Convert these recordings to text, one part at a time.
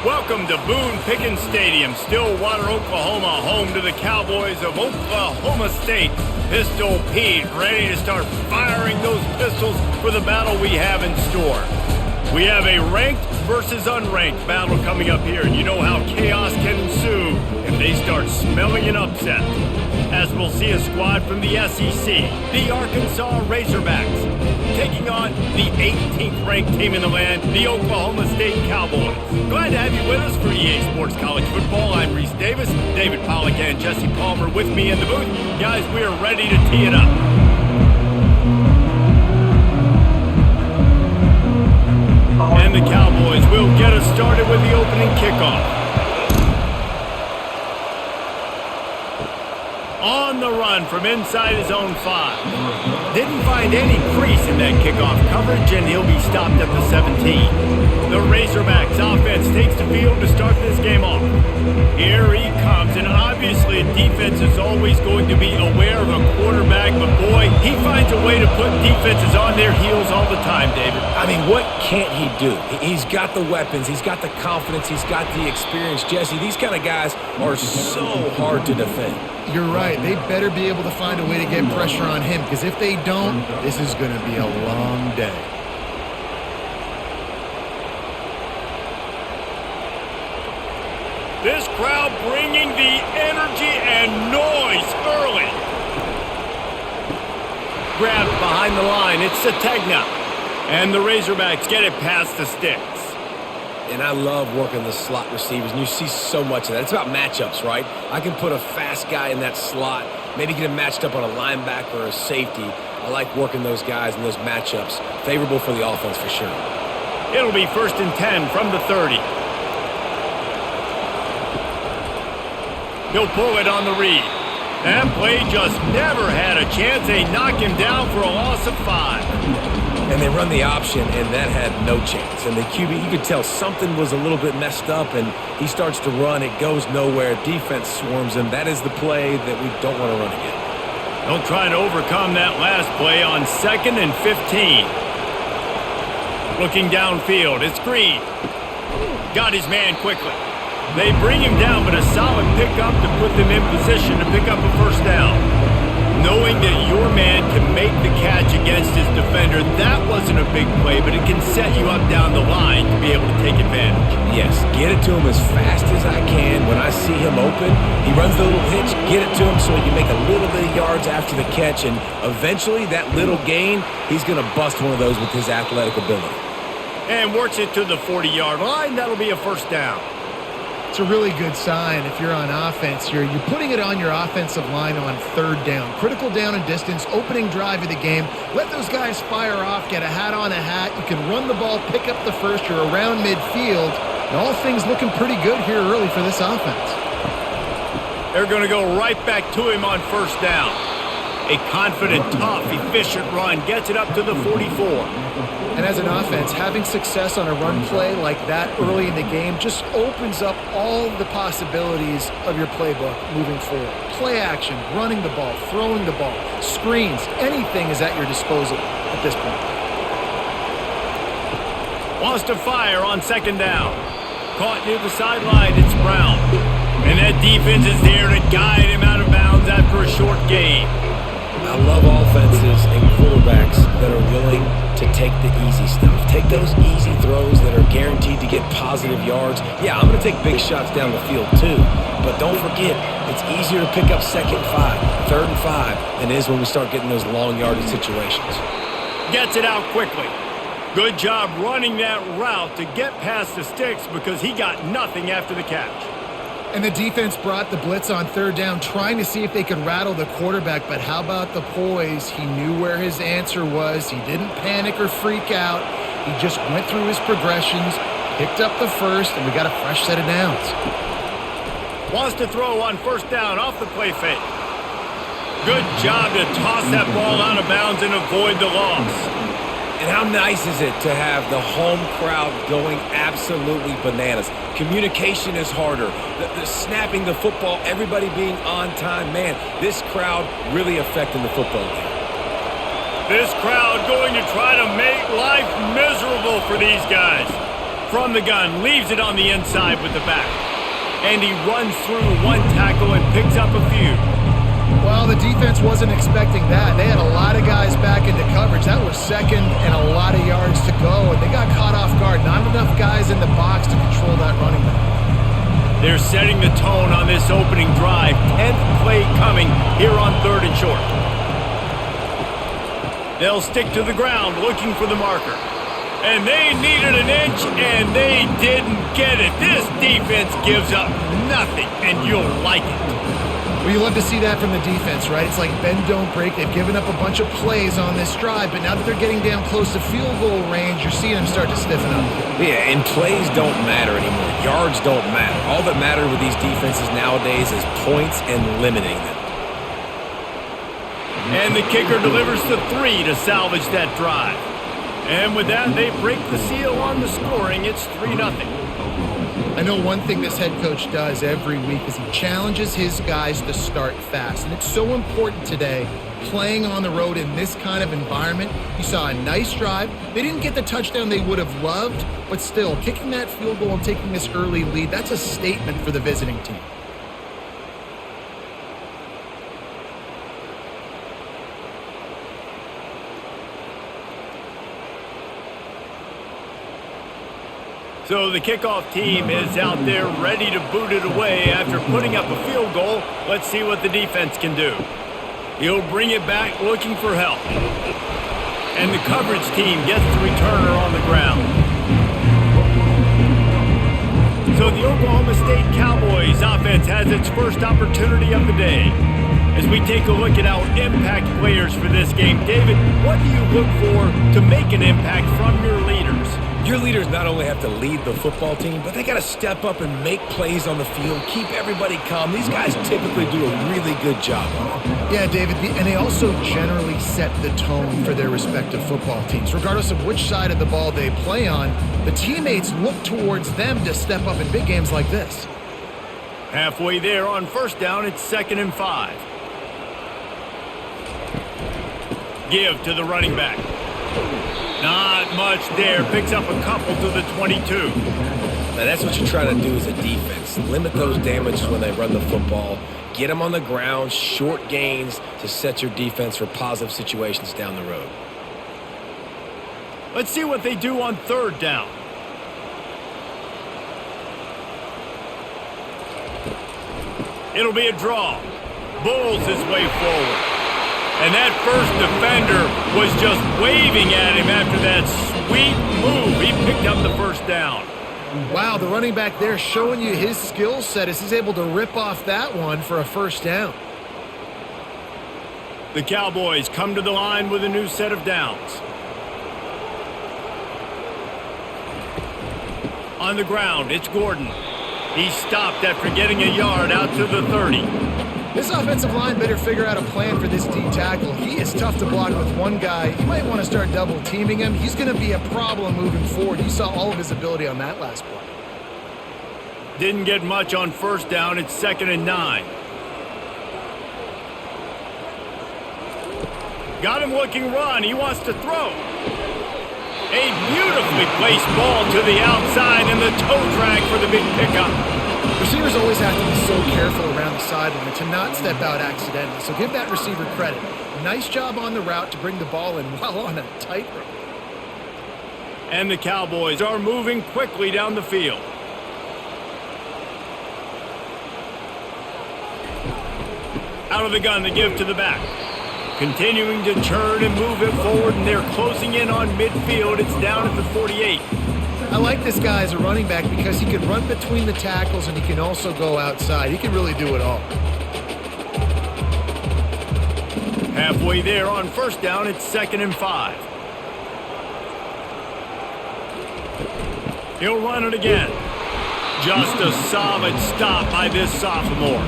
Welcome to Boone Pickens Stadium, Stillwater, Oklahoma, home to the Cowboys of Oklahoma State. Pistol Pete ready to start firing those pistols for the battle we have in store. We have a ranked versus unranked battle coming up here, and you know how chaos can ensue if they start smelling an upset. As we'll see a squad from the SEC, the Arkansas Razorbacks, taking on the 18th ranked team in the land, the Oklahoma State Cowboys. Glad to have you with us for EA Sports College Football. I'm Reese Davis, David Pollack and Jesse Palmer with me in the booth. Guys, we are ready to tee it up. And the Cowboys will get us started with the opening kickoff. On the run from inside his own 5. Didn't find any crease in that kickoff coverage, and he'll be stopped at the 17. The Razorbacks offense takes the field to start this game off. Here he comes, and obviously a defense is always going to be aware of a quarterback, but boy, he finds a way to put defenses on their heels all the time, David. I mean, what can't he do? He's got the weapons, he's got the confidence, he's got the experience. Jesse, these kind of guys are so hard to defend. You're right. They better be able to find a way to get pressure on him, because if they don't, this is going to be a long day. This crowd bringing the energy and noise early. Grabbed behind the line. It's Sategna. And the Razorbacks get it past the sticks. And I love working the slot receivers, and you see so much of that. It's about matchups, right? I can put a fast guy in that slot, maybe get him matched up on a linebacker or a safety. I like working those guys in those matchups. Favorable for the offense for sure. It'll be 1st and 10 from the 30. He'll pull it on the read. That play just never had a chance. They knock him down for a loss of 5. And they run the option, and that had no chance. And the QB, you could tell something was a little bit messed up, and he starts to run. It goes nowhere. Defense swarms him. That is the play that we don't want to run again. They'll try to overcome that last play on 2nd and 15. Looking downfield, it's Green. Got his man quickly. They bring him down, but a solid pickup to put them in position to pick up a 1st down. Knowing that your man can make the catch against his defender, that wasn't a big play, but it can set you up down the line to be able to take advantage. Yes, get it to him as fast as I can. When I see him open, he runs the little hitch, get it to him so he can make a little bit of yards after the catch, and eventually that little gain, he's going to bust one of those with his athletic ability. And works it to the 40-yard line. That'll be a 1st down. It's a really good sign if you're on offense here. You're putting it on your offensive line on 3rd down. Critical down and distance, opening drive of the game. Let those guys fire off, get a hat on a hat. You can run the ball, pick up the 1st. You're around midfield. And all things looking pretty good here early for this offense. They're going to go right back to him on 1st down. A confident, tough, efficient run gets it up to the 44. And as an offense, having success on a run play like that early in the game just opens up all the possibilities of your playbook moving forward. Play action, running the ball, throwing the ball, screens, anything is at your disposal at this point. Wants to fire on 2nd down. Caught near the sideline, it's Brown. And that defense is there to guide him out of bounds after a short gain. I love offenses and quarterbacks that are willing to take the easy stuff. Take those easy throws that are guaranteed to get positive yards. Yeah, I'm going to take big shots down the field too, but don't forget, it's easier to pick up 2nd and 5, 3rd and 5 than it is when we start getting those long yardage situations. Gets it out quickly. Good job running that route to get past the sticks because he got nothing after the catch. And the defense brought the blitz on 3rd down, trying to see if they could rattle the quarterback. But how about the poise? He knew where his answer was. He didn't panic or freak out. He just went through his progressions, picked up the 1st, and we got a fresh set of downs. Wants to throw on 1st down off the play fake. Good job to toss that ball out of bounds and avoid the loss. And how nice is it to have the home crowd going absolutely bananas? Communication is harder. The snapping the football, everybody being on time. Man, this crowd really affecting the football game. This crowd going to try to make life miserable for these guys. From the gun, leaves it on the inside with the back. And he runs through one tackle and picks up a few. Well, the defense wasn't expecting that. They had a lot of guys back into coverage. That was second and a lot of yards to go, and they got caught off guard. Not enough guys in the box to control that running back. They're setting the tone on this opening drive. 10th play coming here on 3rd and short. They'll stick to the ground looking for the marker. And they needed an inch, and they didn't get it. This defense gives up nothing, and you'll like it. Well, you love to see that from the defense, right? It's like bend, don't break. They've given up a bunch of plays on this drive, but now that they're getting down close to field goal range, you're seeing them start to stiffen up. Yeah, and plays don't matter anymore. Yards don't matter. All that matters with these defenses nowadays is points and limiting them. And the kicker delivers the 3 to salvage that drive. And with that, they break the seal on the scoring. It's 3-0. I know one thing this head coach does every week is he challenges his guys to start fast. And it's so important today, playing on the road in this kind of environment. You saw a nice drive. They didn't get the touchdown they would have loved, but still, kicking that field goal and taking this early lead, that's a statement for the visiting team. So the kickoff team is out there ready to boot it away after putting up a field goal. Let's see what the defense can do. He'll bring it back looking for help. And the coverage team gets the returner on the ground. So the Oklahoma State Cowboys offense has its first opportunity of the day. As we take a look at our impact players for this game, David, what do you look for to make an impact from your leaders? Your leaders not only have to lead the football team, but they got to step up and make plays on the field, keep everybody calm. These guys typically do a really good job of it. Yeah, David, and they also generally set the tone for their respective football teams. Regardless of which side of the ball they play on, the teammates look towards them to step up in big games like this. Halfway there on first down, it's 2nd and 5. Give to the running back. Not much there. Picks up a couple to the 22. Now that's what you try to do as a defense. Limit those damages when they run the football. Get them on the ground, short gains to set your defense for positive situations down the road. Let's see what they do on 3rd down. It'll be a draw. Bulls his way forward. And that first defender was just waving at him after that sweet move. He picked up the first down. Wow, the running back there showing you his skill set as he's able to rip off that one for a first down. The Cowboys come to the line with a new set of downs. On the ground, it's Gordon. He stopped after getting a yard out to the 30. This offensive line better figure out a plan for this D tackle. He is tough to block with one guy. You might want to start double teaming him. He's going to be a problem moving forward. You saw all of his ability on that last play. Didn't get much on first down. It's 2nd and 9. Got him looking run. He wants to throw. A beautifully placed ball to the outside and the toe drag for the big pickup. Receivers always have to be so careful around the sideline to not step out accidentally, so give that receiver credit. Nice job on the route to bring the ball in while on a tightrope. And the Cowboys are moving quickly down the field. Out of the gun, the give to the back. Continuing to churn and move it forward, and they're closing in on midfield. It's down at the 48. I like this guy as a running back because he can run between the tackles and he can also go outside. He can really do it all. Halfway there on first down, it's 2nd and 5. He'll run it again. Just a solid stop by this sophomore.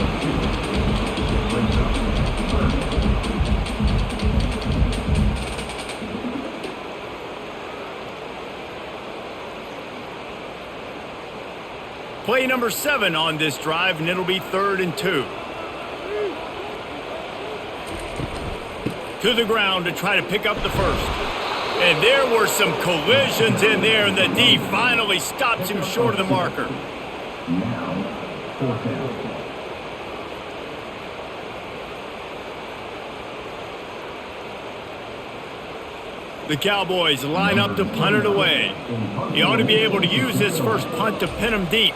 Play number 7 on this drive, and it'll be 3rd and 2. To the ground to try to pick up the first. And there were some collisions in there, and the D finally stops him short of the marker. Now, fourth down. The Cowboys line up to punt it away. He ought to be able to use this first punt to pin him deep.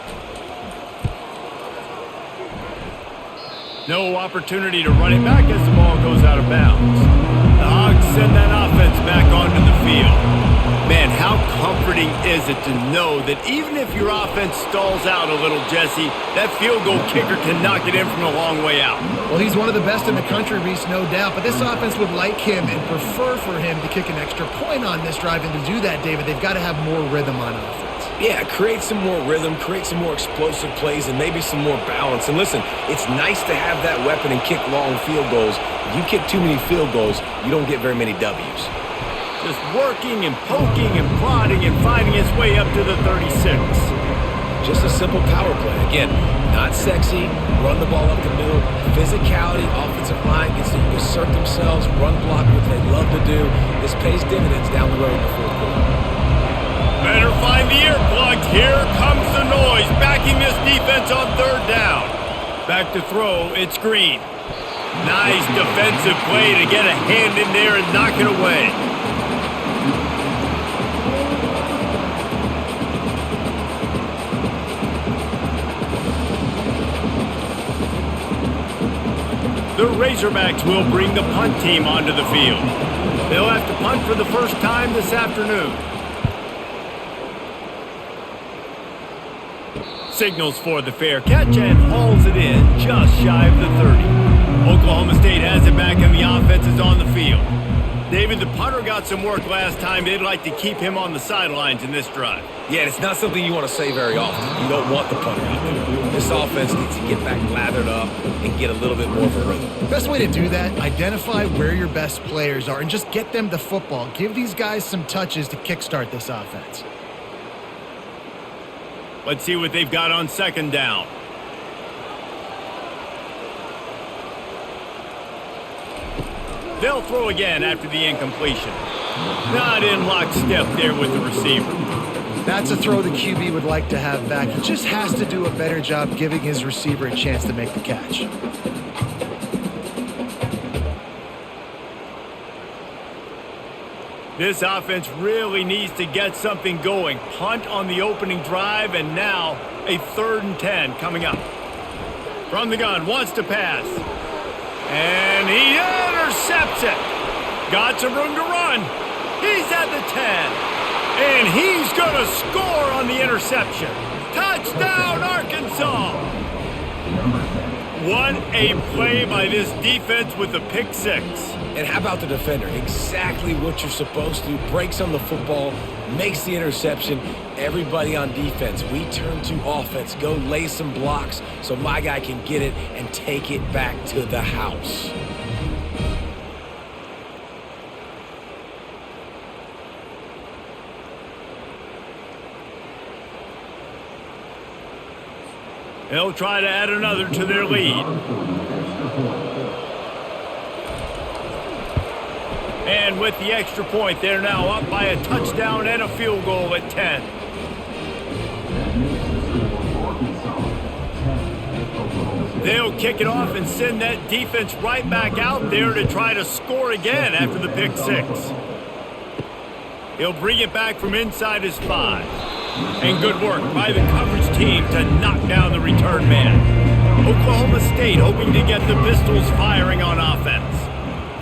No opportunity to run it back as the ball goes out of bounds. The Hogs send that offense back onto the field. Man, how comforting is it to know that even if your offense stalls out a little, Jesse, that field goal kicker can knock it in from a long way out. Well, he's one of the best in the country, Reese, no doubt, but this offense would like him and prefer for him to kick an extra point on this drive, and to do that, David, they've got to have more rhythm on offense. Yeah, create some more rhythm, create some more explosive plays, and maybe some more balance. And listen, it's nice to have that weapon and kick long field goals. If you kick too many field goals, you don't get very many W's. Just working and poking and prodding and finding his way up to the 36. Just a simple power play. Again, not sexy, run the ball up the middle. Physicality, offensive line gets to assert themselves, run block, what they love to do. This pays dividends down the road in the fourth quarter. Better find the earplugs. Here comes the noise, backing this defense on third down. Back to throw, it's Green. Nice defensive play to get a hand in there and knock it away. The Razorbacks will bring the punt team onto the field. They'll have to punt for the first time this afternoon. Signals for the fair catch and hauls it in just shy of the 30. Oklahoma State has it back and the offense is on the field. David, the punter got some work last time. They'd like to keep him on the sidelines in this drive. Yeah, it's not something you want to say very often. You don't want the punter out there. This offense needs to get back lathered up and get a little bit more of a rhythm. Best way to do that, identify where your best players are and just get them the football. Give these guys some touches to kickstart this offense. Let's see what they've got on second down. They'll throw again after the incompletion. Not in lockstep there with the receiver. That's a throw the QB would like to have back. He just has to do a better job giving his receiver a chance to make the catch. This offense really needs to get something going. Punt on the opening drive, and now a 3rd and 10 coming up. From the gun, wants to pass. And he intercepts it. Got some room to run. He's at the 10. And he's going to score on the interception. Touchdown, Arkansas! What a play by this defense with the pick six. And how about the defender? Exactly what you're supposed to. Breaks on the football, makes the interception. Everybody on defense, we turn to offense. Go lay some blocks so my guy can get it and take it back to the house. They'll try to add another to their lead. And with the extra point, they're now up by a touchdown and a field goal at 10. They'll kick it off and send that defense right back out there to try to score again after the pick six. He'll bring it back from inside his 5. And good work by the coverage team to knock down the return man. Oklahoma State hoping to get the Pistols firing on offense.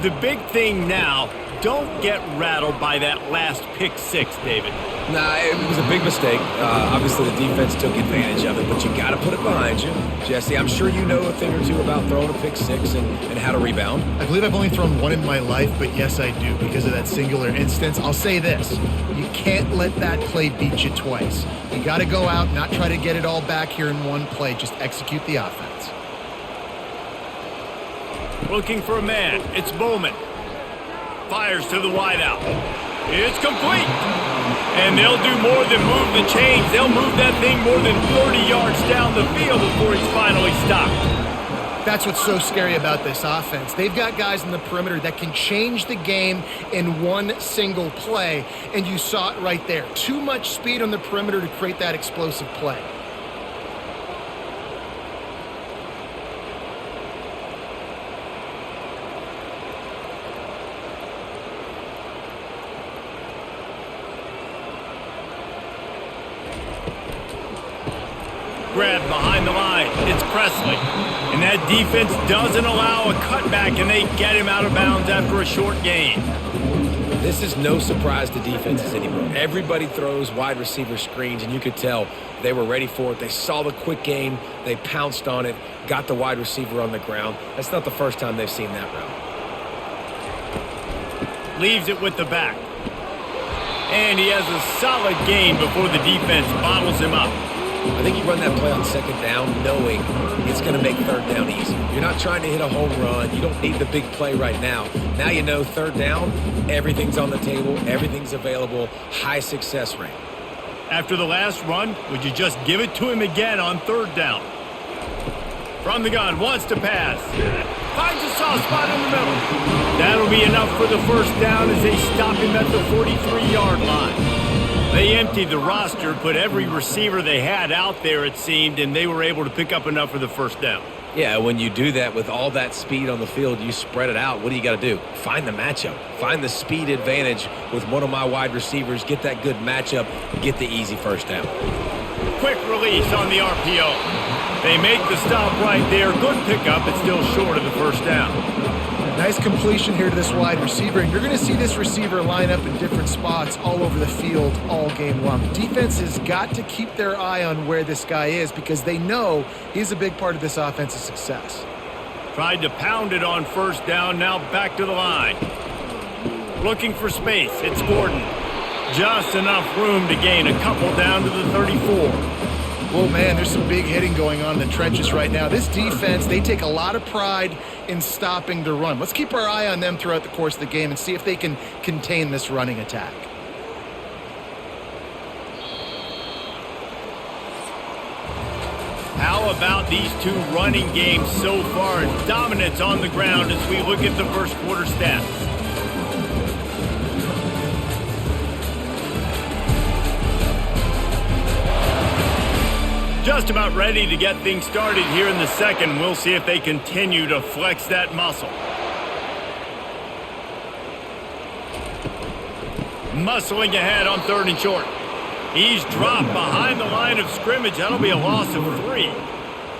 The big thing now, don't get rattled by that last pick six, David. Nah, it was a big mistake. Obviously, the defense took advantage of it, but you got to put it behind you. Jesse, I'm sure you know a thing or two about throwing a pick six and how to rebound. I believe I've only thrown one in my life, but yes, I do because of that singular instance. I'll say this. You can't let that play beat you twice. You got to go out, not try to get it all back here in one play. Just execute the offense. Looking for a man. It's Bowman. Fires to the wideout. It's complete. And they'll do more than move the chains. They'll move that thing more than 40 yards down the field before he's finally stopped. That's what's so scary about this offense. They've got guys in the perimeter that can change the game in one single play, and you saw it right there. Too much speed on the perimeter to create that explosive play. Grab behind the line. It's Presley. And that defense doesn't allow a cutback, and they get him out of bounds after a short gain. This is no surprise to defenses anymore. Everybody throws wide receiver screens, and you could tell they were ready for it. They saw the quick game. They pounced on it, got the wide receiver on the ground. That's not the first time they've seen that route. Leaves it with the back. And he has a solid gain before the defense bottles him up. I think you run that play on second down knowing it's going to make third down easy. You're not trying to hit a home run. You don't need the big play right now. Now you know third down, everything's on the table, everything's available, high success rate. After the last run, would you just give it to him again on third down? From the gun, wants to pass. Finds a soft spot in the middle. That'll be enough for the first down as they stop him at the 43-yard line. They emptied the roster, put every receiver they had out there, it seemed, and they were able to pick up enough for the first down. Yeah, when you do that with all that speed on the field, you spread it out. What do you got to do? Find the matchup. Find the speed advantage with one of my wide receivers. Get that good matchup. Get the easy first down. Quick release on the RPO. They make the stop right there. Good pickup, but still short of the first down. Nice completion here to this wide receiver, and you're going to see this receiver line up in different spots all over the field all game long. Defense has got to keep their eye on where this guy is because they know he's a big part of this offense's success. Tried to pound it on first down, now back to the line. Looking for space, it's Gordon. Just enough room to gain a couple down to the 34. Well, man, there's some big hitting going on in the trenches right now. This defense, they take a lot of pride in stopping the run. Let's keep our eye on them throughout the course of the game and see if they can contain this running attack. How about these two running games so far and dominance on the ground as we look at the first quarter stats? Just about ready to get things started here in the second. We'll see if they continue to flex that muscle. Muscling ahead on third and short. He's dropped behind the line of scrimmage. That'll be a loss of 3.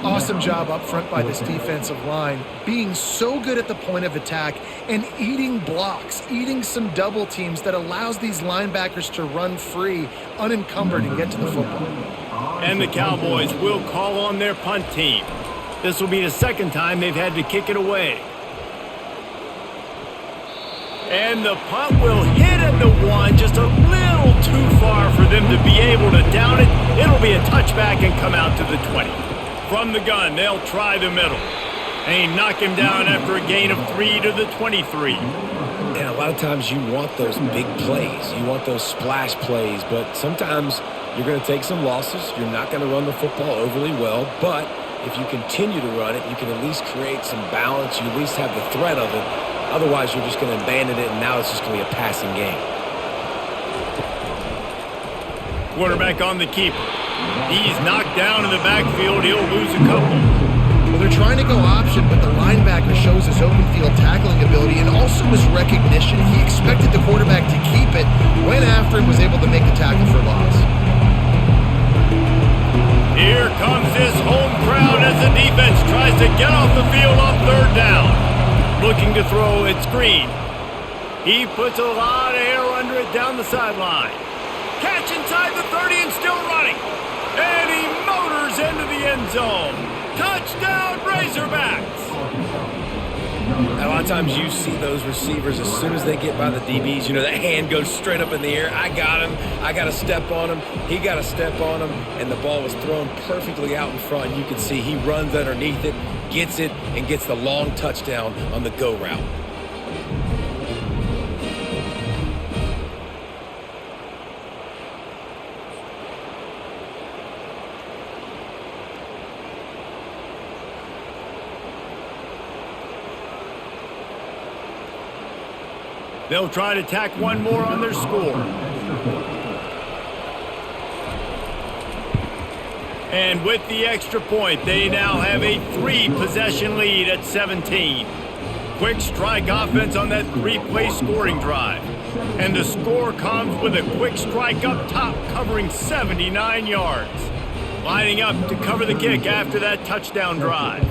Awesome job up front by this defensive line, being so good at the point of attack and eating blocks, eating some double teams that allows these linebackers to run free, unencumbered, and get to the football. And the Cowboys will call on their punt team. This will be the second time they've had to kick it away. And the punt will hit at the 1, just a little too far for them to be able to down it. It'll be a touchback and come out to the 20. From the gun, they'll try the middle. They knock him down after a gain of 3 to the 23. And a lot of times you want those big plays. You want those splash plays, but sometimes you're going to take some losses. You're not going to run the football overly well, but if you continue to run it, you can at least create some balance. You at least have the threat of it. Otherwise, you're just going to abandon it, and now it's just going to be a passing game. Quarterback on the keeper. He's knocked down in the backfield. He'll lose a couple. Well, they're trying to go option, but the linebacker shows his open field tackling ability and also his recognition. He expected the quarterback to keep it, went after and was able to make the tackle for loss. Here comes this home crowd as the defense tries to get off the field on third down. Looking to throw, it's Green. He puts a lot of air under it down the sideline. Catch inside the 30 and still running. And he motors into the end zone. Touchdown, Razorbacks! A lot of times you see those receivers, as soon as they get by the DBs, you know, that hand goes straight up in the air. I got him. I got to step on him. He got to step on him. And the ball was thrown perfectly out in front. You can see he runs underneath it, gets it, and gets the long touchdown on the go route. They'll try to tack one more on their score. And with the extra point, they now have a 3-possession lead at 17. Quick strike offense on that 3-play scoring drive. And the score comes with a quick strike up top covering 79 yards. Lining up to cover the kick after that touchdown drive.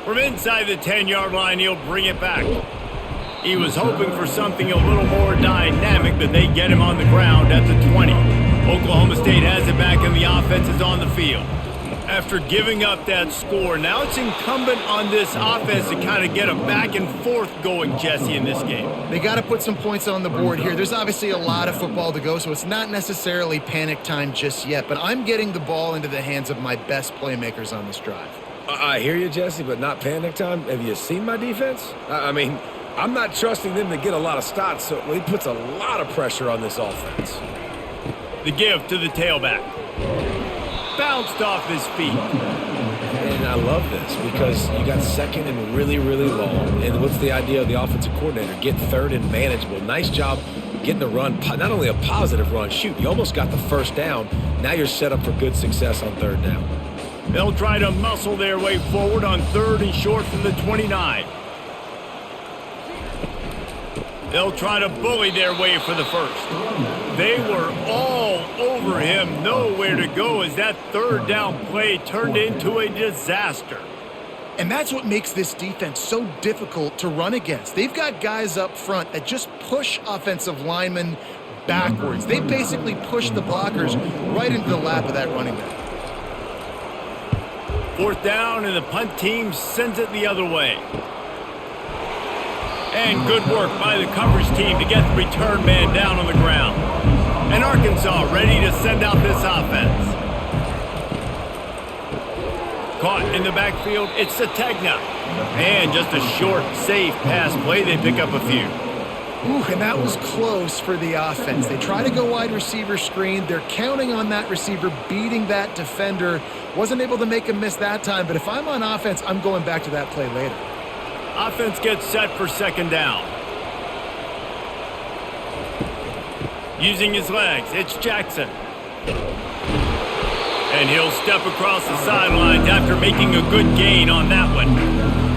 From inside the 10-yard line, he'll bring it back. He was hoping for something a little more dynamic, but they get him on the ground at the 20. Oklahoma State has it back and the offense is on the field. After giving up that score, now it's incumbent on this offense to kind of get a back and forth going, Jesse, in this game. They got to put some points on the board here. There's obviously a lot of football to go, so it's not necessarily panic time just yet, but I'm getting the ball into the hands of my best playmakers on this drive. I hear you, Jesse, but not panic time. Have you seen my defense? I mean, I'm not trusting them to get a lot of stops, so he puts a lot of pressure on this offense. The give to the tailback. Bounced off his feet. And I love this because you got second and really, really long. And what's the idea of the offensive coordinator? Get third and manageable. Nice job getting the run, not only a positive run, shoot, you almost got the first down. Now you're set up for good success on third down. They'll try to muscle their way forward on 3rd and short from the 29. They'll try to bully their way for the first. They were all over him, nowhere to go as that 3rd down play turned into a disaster. And that's what makes this defense so difficult to run against. They've got guys up front that just push offensive linemen backwards. They basically push the blockers right into the lap of that running back. 4th down, and the punt team sends it the other way. And good work by the coverage team to get the return man down on the ground. And Arkansas ready to send out this offense. Caught in the backfield, it's Sategna. And just a short, safe pass play, they pick up a few. Ooh, and that was close for the offense. They try to go wide receiver screen. They're counting on that receiver beating that defender. Wasn't able to make a miss that time, but if I'm on offense, I'm going back to that play later. Offense gets set for 2nd down. Using his legs, it's Jackson. And he'll step across the sidelines after making a good gain on that one.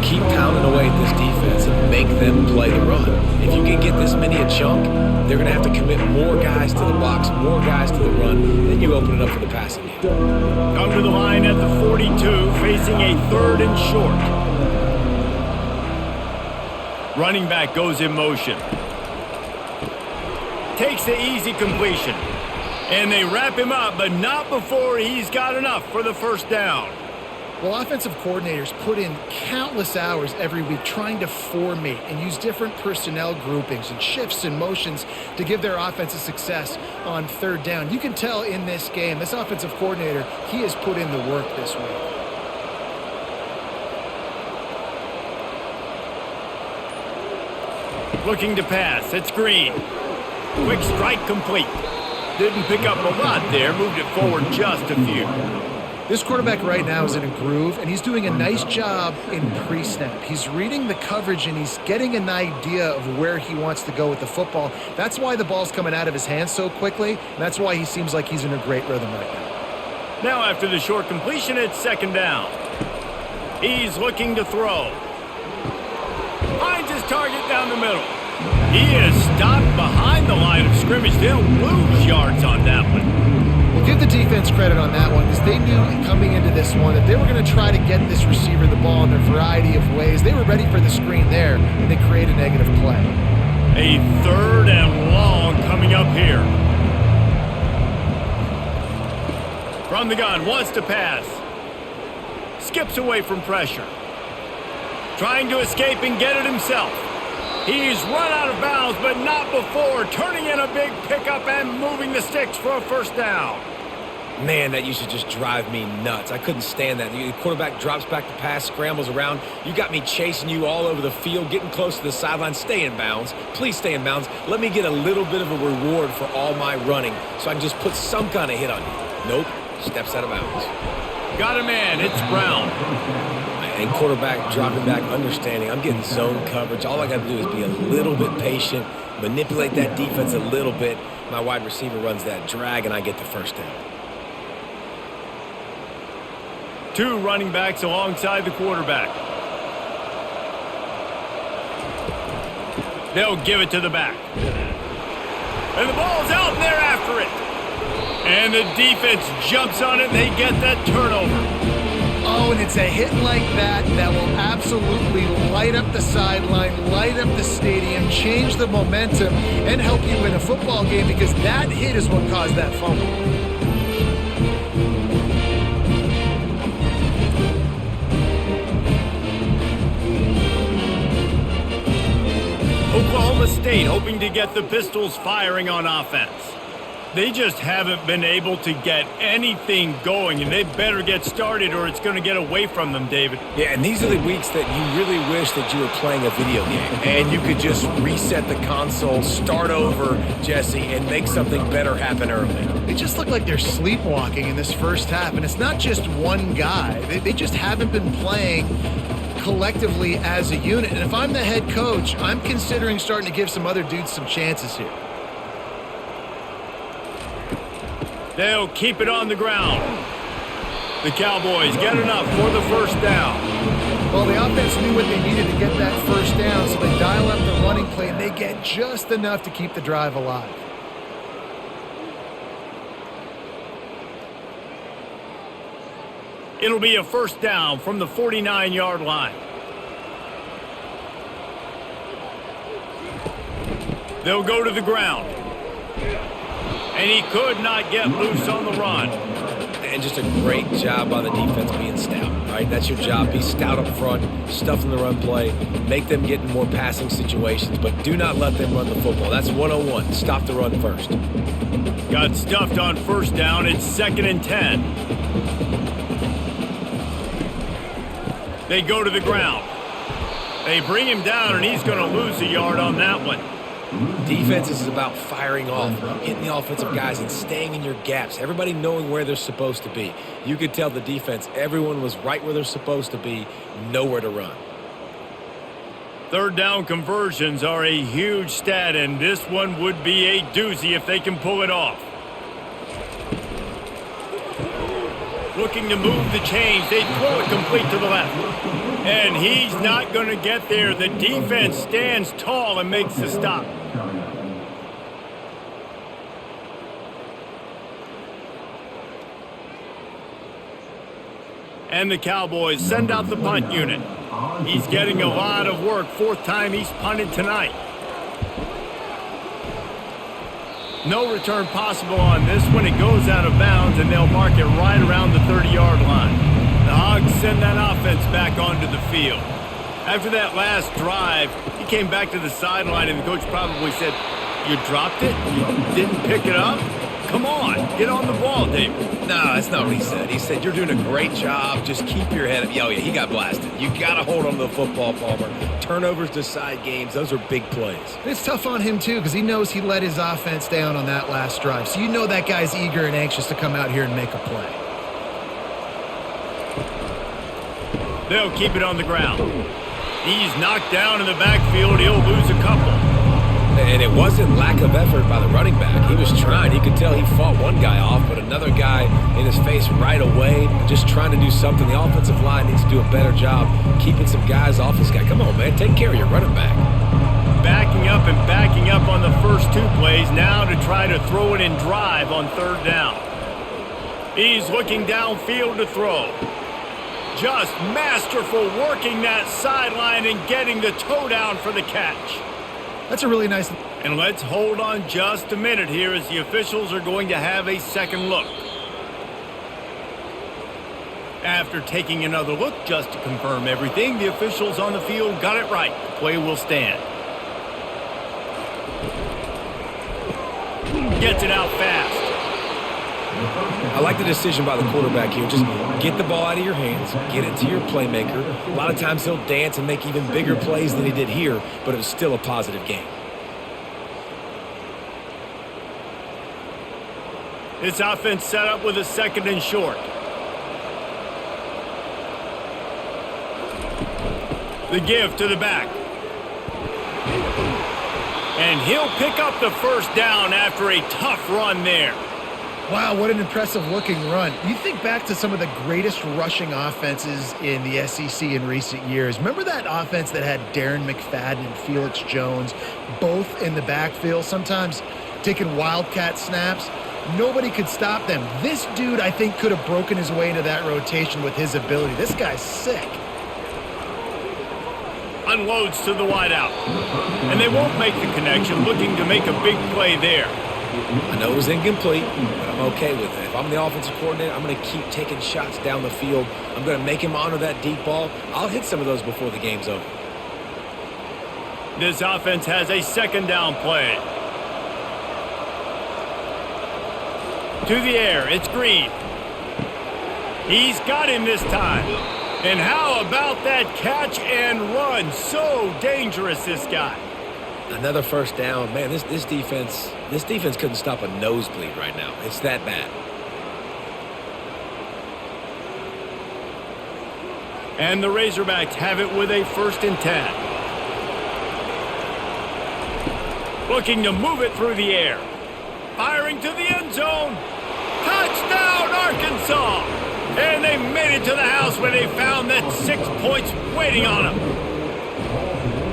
Keep pounding away at this defense and make them play the run. If you can get this many a chunk, they're going to have to commit more guys to the box, more guys to the run, then you open it up for the passing game. Come to the line at the 42, facing a 3rd and short. Running back goes in motion. Takes the easy completion. And they wrap him up, but not before he's got enough for the 1st down. Well, offensive coordinators put in countless hours every week trying to formate and use different personnel groupings and shifts and motions to give their offense a success on 3rd down. You can tell in this game, this offensive coordinator, he has put in the work this week. Looking to pass, it's Green. Quick strike complete. Didn't pick up a lot there, moved it forward just a few. This quarterback right now is in a groove, and he's doing a nice job in pre-snap. He's reading the coverage, and he's getting an idea of where he wants to go with the football. That's why the ball's coming out of his hands so quickly, and that's why he seems like he's in a great rhythm right now. Now after the short completion, it's 2nd down. He's looking to throw. Finds his target down the middle. He is stopped behind the line of scrimmage. They'll lose yards on that one. We'll give the defense credit on that one because they knew coming into this one that they were going to try to get this receiver the ball in a variety of ways. They were ready for the screen there, and they create a negative play. A 3rd and long coming up here. From the gun, wants to pass. Skips away from pressure. Trying to escape and get it himself. He's run out of bounds, but not before turning in a big pickup and moving the sticks for a 1st down. Man, that used to just drive me nuts. I couldn't stand that. The quarterback drops back to pass, scrambles around. You got me chasing you all over the field, getting close to the sideline. Stay in bounds. Please stay in bounds. Let me get a little bit of a reward for all my running so I can just put some kind of hit on you. Nope. Steps out of bounds. Got a man. It's Brown. And quarterback dropping back, understanding I'm getting zone coverage. All I got to do is be a little bit patient, manipulate that defense a little bit. My wide receiver runs that drag, and I get the first down. 2 running backs alongside the quarterback. They'll give it to the back. And the ball's out, and they're after it. And the defense jumps on it, and they get that turnover. Oh, and it's a hit like that that will absolutely light up the sideline, light up the stadium, change the momentum, and help you win a football game, because that hit is what caused that fumble. Oklahoma State hoping to get the Pistols firing on offense. They just haven't been able to get anything going, and they better get started or it's going to get away from them, David. Yeah, and these are the weeks that you really wish that you were playing a video game and you could just reset the console, start over, Jesse, and make something better happen early. They just look like they're sleepwalking in this first half, and it's not just one guy. They just haven't been playing collectively as a unit. And if I'm the head coach, I'm considering starting to give some other dudes some chances here. They'll keep it on the ground. The Cowboys get enough for the first down. Well, the offense knew what they needed to get that first down, so they dial up the running play, and they get just enough to keep the drive alive. It'll be a first down from the 49-yard line. They'll go to the ground. And he could not get loose on the run. And just a great job by the defense being stout, right? That's your job. Be stout up front, stuff in the run play, make them get in more passing situations, but do not let them run the football. That's 101. Stop the run first. Got stuffed on first down. It's 2nd and 10. They go to the ground. They bring him down, and he's going to lose a yard on that one. Defense is about firing off, hitting the offensive guys and staying in your gaps. Everybody knowing where they're supposed to be. You could tell the defense, everyone was right where they're supposed to be, nowhere to run. 3rd down conversions are a huge stat, and this one would be a doozy if they can pull it off. Looking to move the chains. They throw it complete to the left. And he's not going to get there. The defense stands tall and makes the stop. And the Cowboys send out the punt unit. He's getting a lot of work. 4th time he's punted tonight. No return possible on this one. It goes out of bounds, and they'll mark it right around the 30-yard line. The Hogs send that offense back onto the field. After that last drive, he came back to the sideline, and the coach probably said, "You dropped it? You didn't pick it up? Come on, get on the ball, David." No, that's not what he said. He said, "You're doing a great job. Just keep your head up." Oh, yeah, he got blasted. You got to hold on to the football, Palmer. Turnovers decide games. Those are big plays. It's tough on him, too, because he knows he let his offense down on that last drive. So you know that guy's eager and anxious to come out here and make a play. They'll keep it on the ground. He's knocked down in the backfield. He'll lose a couple. And it wasn't lack of effort by the running back. He was trying. You could tell he fought one guy off, but another guy in his face right away, just trying to do something. The offensive line needs to do a better job keeping some guys off this guy. Come on, man. Take care of your running back. Backing up on the first 2 plays, now to try to throw it in drive on 3rd down. He's looking downfield to throw. Just masterful working that sideline and getting the toe down for the catch. That's a really nice... And let's hold on just a minute here as the officials are going to have a second look. After taking another look just to confirm everything, the officials on the field got it right. The play will stand. Gets it out fast. I like the decision by the quarterback here. Just get the ball out of your hands, get it to your playmaker. A lot of times he'll dance and make even bigger plays than he did here, but it was still a positive game. This offense set up with a 2nd and short. The give to the back. And he'll pick up the first down after a tough run there. Wow, what an impressive-looking run. You think back to some of the greatest rushing offenses in the SEC in recent years. Remember that offense that had Darren McFadden and Felix Jones both in the backfield, sometimes taking wildcat snaps? Nobody could stop them. This dude, I think, could have broken his way into that rotation with his ability. This guy's sick. Unloads to the wideout. And they won't make the connection, looking to make a big play there. I know it was incomplete, but I'm okay with it. If I'm the offensive coordinator, I'm going to keep taking shots down the field. I'm going to make him honor that deep ball. I'll hit some of those before the game's over. This offense has a second down play. To the air, it's Green. He's got him this time. And how about that catch and run? So dangerous, this guy. Another first down. Man, this defense couldn't stop a nosebleed right now. It's that bad. And the Razorbacks have it with a 1st and 10. Looking to move it through the air. Firing to the end zone. Touchdown, Arkansas! And they made it to the house where they found that 6 points waiting on them.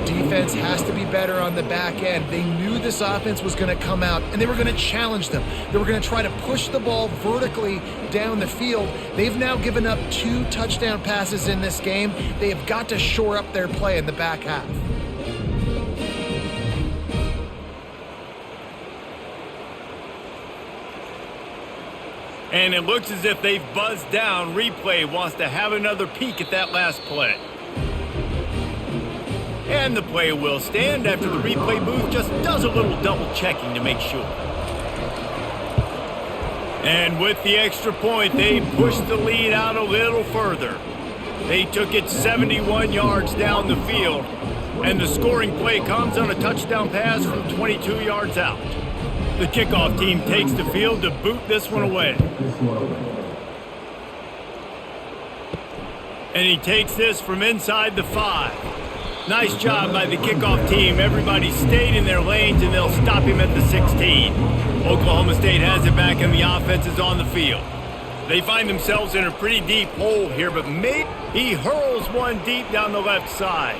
Defense has to be better on the back end. They knew this offense was going to come out, and they were going to challenge them. They were going to try to push the ball vertically down the field. They've now given up 2 touchdown passes in this game. They have got to shore up their play in the back half. And it looks as if they've buzzed down. Replay wants to have another peek at that last play. And the play will stand after the replay booth just does a little double checking to make sure. And with the extra point, they pushed the lead out a little further. They took it 71 yards down the field. And the scoring play comes on a touchdown pass from 22 yards out. The kickoff team takes the field to boot this one away. And he takes this from inside the 5. Nice job by the kickoff team. Everybody stayed in their lanes, and they'll stop him at the 16. Oklahoma State has it back, and the offense is on the field. They find themselves in a pretty deep hole here, but maybe he hurls one deep down the left side.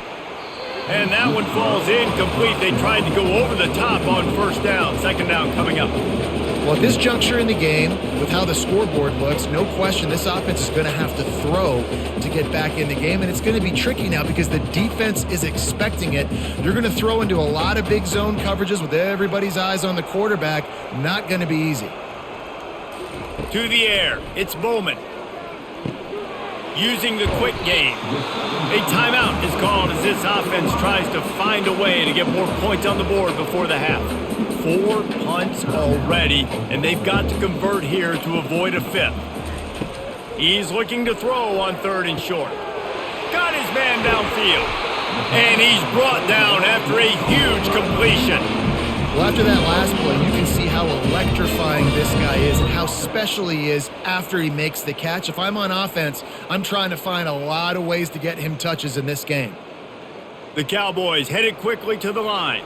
And that one falls incomplete. They tried to go over the top on 1st down. 2nd down coming up. Well, at this juncture in the game, with how the scoreboard looks, no question this offense is going to have to throw to get back in the game, and it's going to be tricky now because the defense is expecting it. You're going to throw into a lot of big zone coverages with everybody's eyes on the quarterback. Not going to be easy. To the air, it's Bowman. Using the quick game. A timeout is called as this offense tries to find a way to get more points on the board before the half. 4 punts already, and they've got to convert here to avoid a 5th. He's looking to throw on 3rd and short. Got his man downfield. And he's brought down after a huge completion. Well, after that last play, you can see how electrifying this guy is and how special he is after he makes the catch. If I'm on offense, I'm trying to find a lot of ways to get him touches in this game. The Cowboys headed quickly to the line.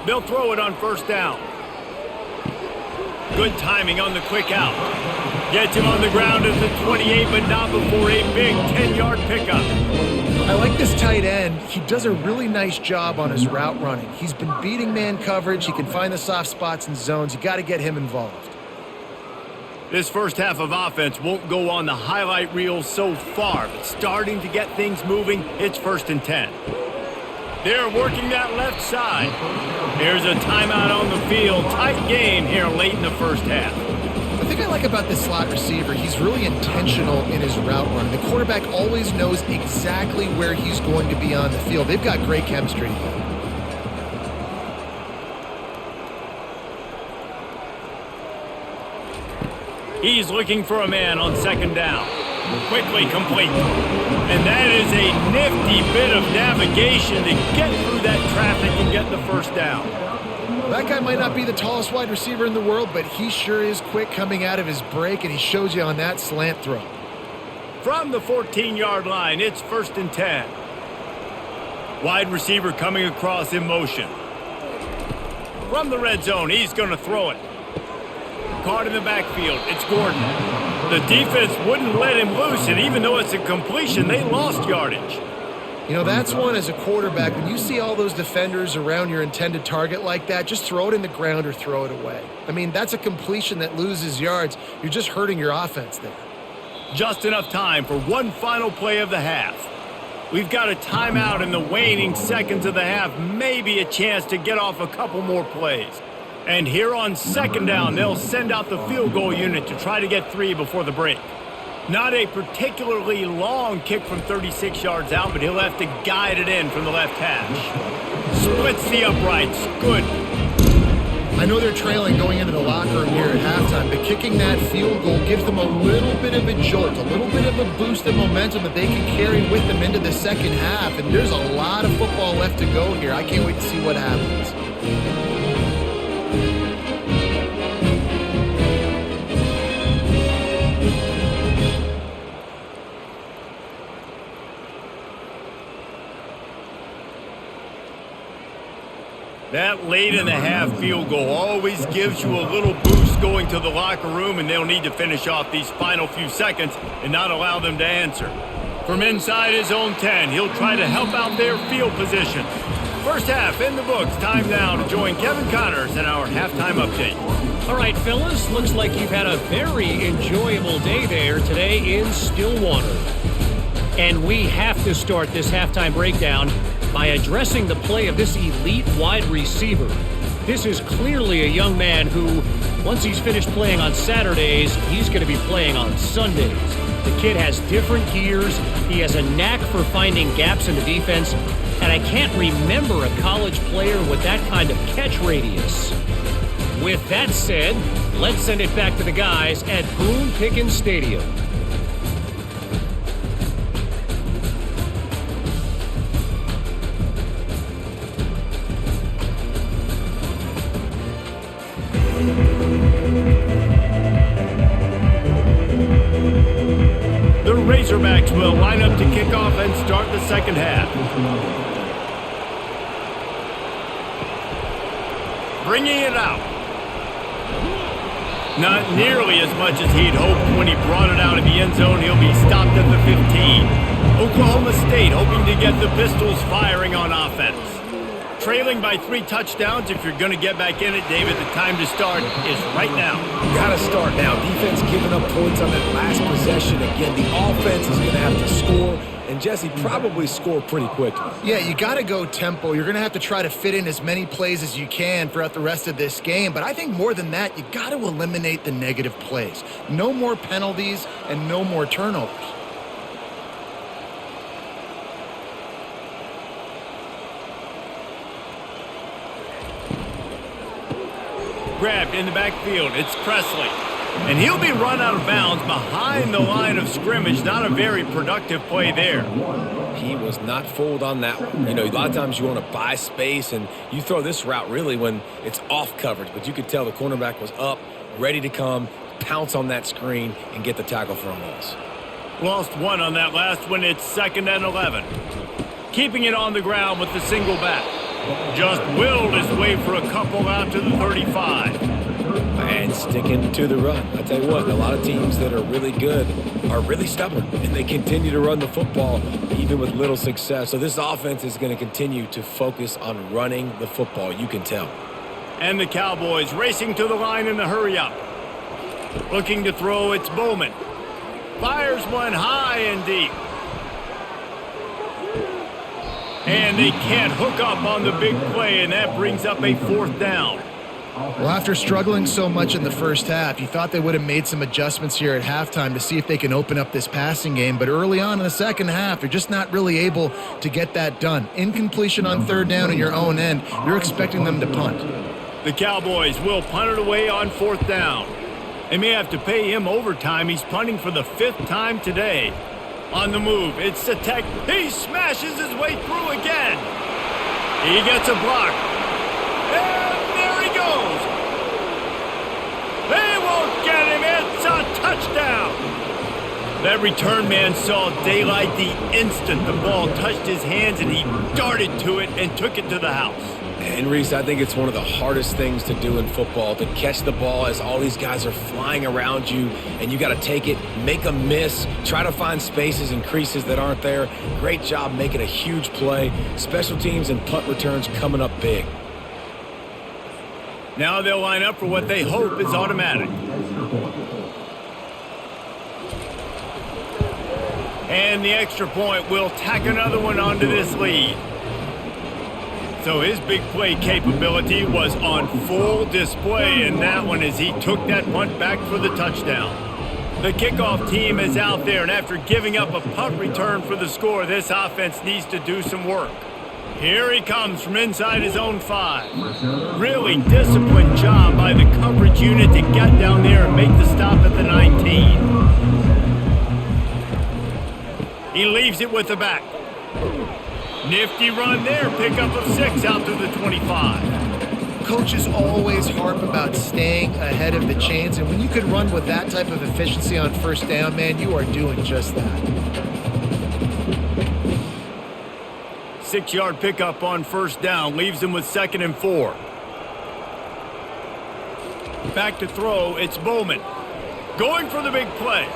They'll throw it on 1st down. Good timing on the quick out. Gets him on the ground at the 28, but not before a big 10-yard pickup. I like this tight end. He does a really nice job on his route running. He's been beating man coverage. He can find the soft spots and zones. You got to get him involved. This first half of offense won't go on the highlight reel so far, but starting to get things moving, it's 1st and 10. They're working that left side. Here's a timeout on the field. Tight game here late in the first half. The thing I like about this slot receiver, he's really intentional in his route run. The quarterback always knows exactly where he's going to be on the field. They've got great chemistry together. He's looking for a man on 2nd down. Quickly complete. And that is a nifty bit of navigation to get through that traffic and get the 1st down. That guy might not be the tallest wide receiver in the world, but he sure is quick coming out of his break, and he shows you on that slant throw. From the 14-yard line, it's 1st and 10. Wide receiver coming across in motion. From the red zone, he's going to throw it. Caught in the backfield, it's Gordon. The defense wouldn't let him loose, and even though it's a completion, they lost yardage. You know, that's one as a quarterback. When you see all those defenders around your intended target like that, just throw it in the ground or throw it away. I mean, that's a completion that loses yards. You're just hurting your offense there. Just enough time for one final play of the half. We've got a timeout in the waning seconds of the half, maybe a chance to get off a couple more plays. And here on 2nd down, they'll send out the field goal unit to try to get 3 before the break. Not a particularly long kick from 36 yards out, but he'll have to guide it in from the left hash. Splits the uprights. Good. I know they're trailing going into the locker room here at halftime, but kicking that field goal gives them a little bit of a jolt, a little bit of a boost of momentum that they can carry with them into the second half. And there's a lot of football left to go here. I can't wait to see what happens. That late in the half field goal always gives you a little boost going to the locker room, and they'll need to finish off these final few seconds and not allow them to answer. From inside his own 10, he'll try to help out their field position. First half in the books. Time now to join Kevin Connors in our halftime update. All right, fellas, looks like you've had a very enjoyable day there today in Stillwater. And we have to start this halftime breakdown by addressing the play of this elite wide receiver. This is clearly a young man who, once he's finished playing on Saturdays, he's going to be playing on Sundays. The kid has different gears. He has a knack for finding gaps in the defense, and I can't remember a college player with that kind of catch radius. With that said, let's send it back to the guys at Boone Pickens Stadium. Razorbacks will line up to kick off and start the second half. Bringing it out. Not nearly as much as he'd hoped when he brought it out of the end zone. He'll be stopped at the 15. Oklahoma State hoping to get the Pistols firing on offense. Trailing by 3 touchdowns. If you're going to get back in it, David, the time to start is right now. Gotta start now. Defense giving up points on that last possession. Again, the offense is going to have to score, and Jesse probably score pretty quickly. Yeah, you got to go tempo. You're going to have to try to fit in as many plays as you can throughout the rest of this game. But I think more than that, you got to eliminate the negative plays. No more penalties and no more turnovers. Grabbed in the backfield. It's Presley. And he'll be run out of bounds behind the line of scrimmage. Not a very productive play there. He was not fooled on that one. You know, a lot of times you want to buy space, and you throw this route really when it's off coverage. But you could tell the cornerback was up, ready to come, pounce on that screen, and get the tackle for a loss. Lost one on that last one. It's 2nd and 11. Keeping it on the ground with the single back. Just willed his way for a couple out to the 35. And sticking to the run. I tell you what, a lot of teams that are really good are really stubborn, and they continue to run the football even with little success. So this offense is going to continue to focus on running the football, you can tell. And the Cowboys racing to the line in the hurry-up. Looking to throw, it's Bowman. Fires one high and deep. And they can't hook up on the big play, and that brings up a 4th down. Well, after struggling so much in the first half, you thought they would have made some adjustments here at halftime to see if they can open up this passing game. But early on in the second half, they're just not really able to get that done. Incompletion on 3rd down in your own end, you're expecting them to punt. The Cowboys will punt it away on 4th down. They may have to pay him overtime. He's punting for the 5th time today. On the move, it's Satek. He smashes his way through again. He gets a block. And there he get him. It's a touchdown. That return man saw daylight the instant the ball touched his hands, and he darted to it and took it to the house. And Reese, I think it's one of the hardest things to do in football, to catch the ball as all these guys are flying around you, and you got to take it, make a miss, try to find spaces and creases that aren't there. Great job making a huge play. Special teams and punt returns coming up big. Now they'll line up for what they hope is automatic. And the extra point will tack another one onto this lead. So his big play capability was on full display in that one as he took that punt back for the touchdown. The kickoff team is out there, and after giving up a punt return for the score, this offense needs to do some work. Here he comes from inside his own 5. Really disciplined job by the coverage unit to get down there and make the stop at the 19. He leaves it with the back. Nifty run there. Pickup of 6 out to the 25. Coaches always harp about staying ahead of the chains, and when you can run with that type of efficiency on first down, man, you are doing just that. 6-yard pickup on first down. Leaves him with 2nd and 4. Back to throw. It's Bowman. Going for the big play.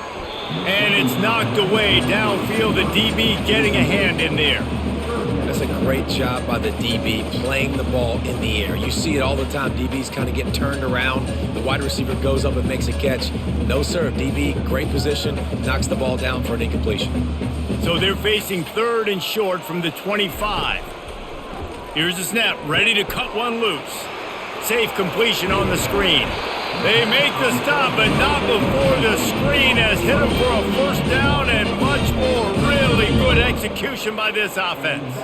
And it's knocked away downfield. The DB getting a hand in there. That's a great job by the DB playing the ball in the air. You see it all the time. DBs kind of get turned around. The wide receiver goes up and makes a catch. No, sir. DB, great position, knocks the ball down for an incompletion. So they're facing 3rd and short from the 25. Here's the snap. Ready to cut one loose. Safe completion on the screen. They make the stop, but not before the screen has hit them for a first down and much more. Really good execution by this offense.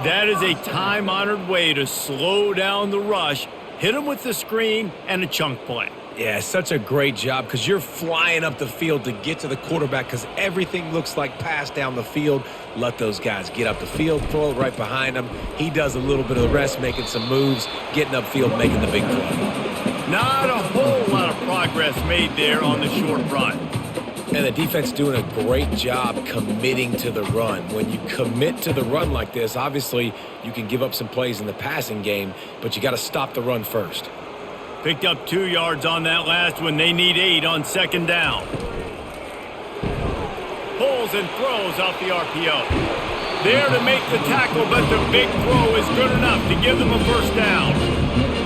That is a time-honored way to slow down the rush, hit them with the screen, and a chunk play. Yeah, such a great job because you're flying up the field to get to the quarterback because everything looks like pass down the field. Let those guys get up the field, throw it right behind him. He does a little bit of the rest, making some moves, getting upfield, making the big play. Not a whole lot of progress made there on the short run. And the defense doing a great job committing to the run. When you commit to the run like this, obviously you can give up some plays in the passing game, but you got to stop the run first. Picked up 2 yards on that last one. They need 8 on 2nd down. Pulls and throws off the RPO. There to make the tackle, but the big throw is good enough to give them a first down.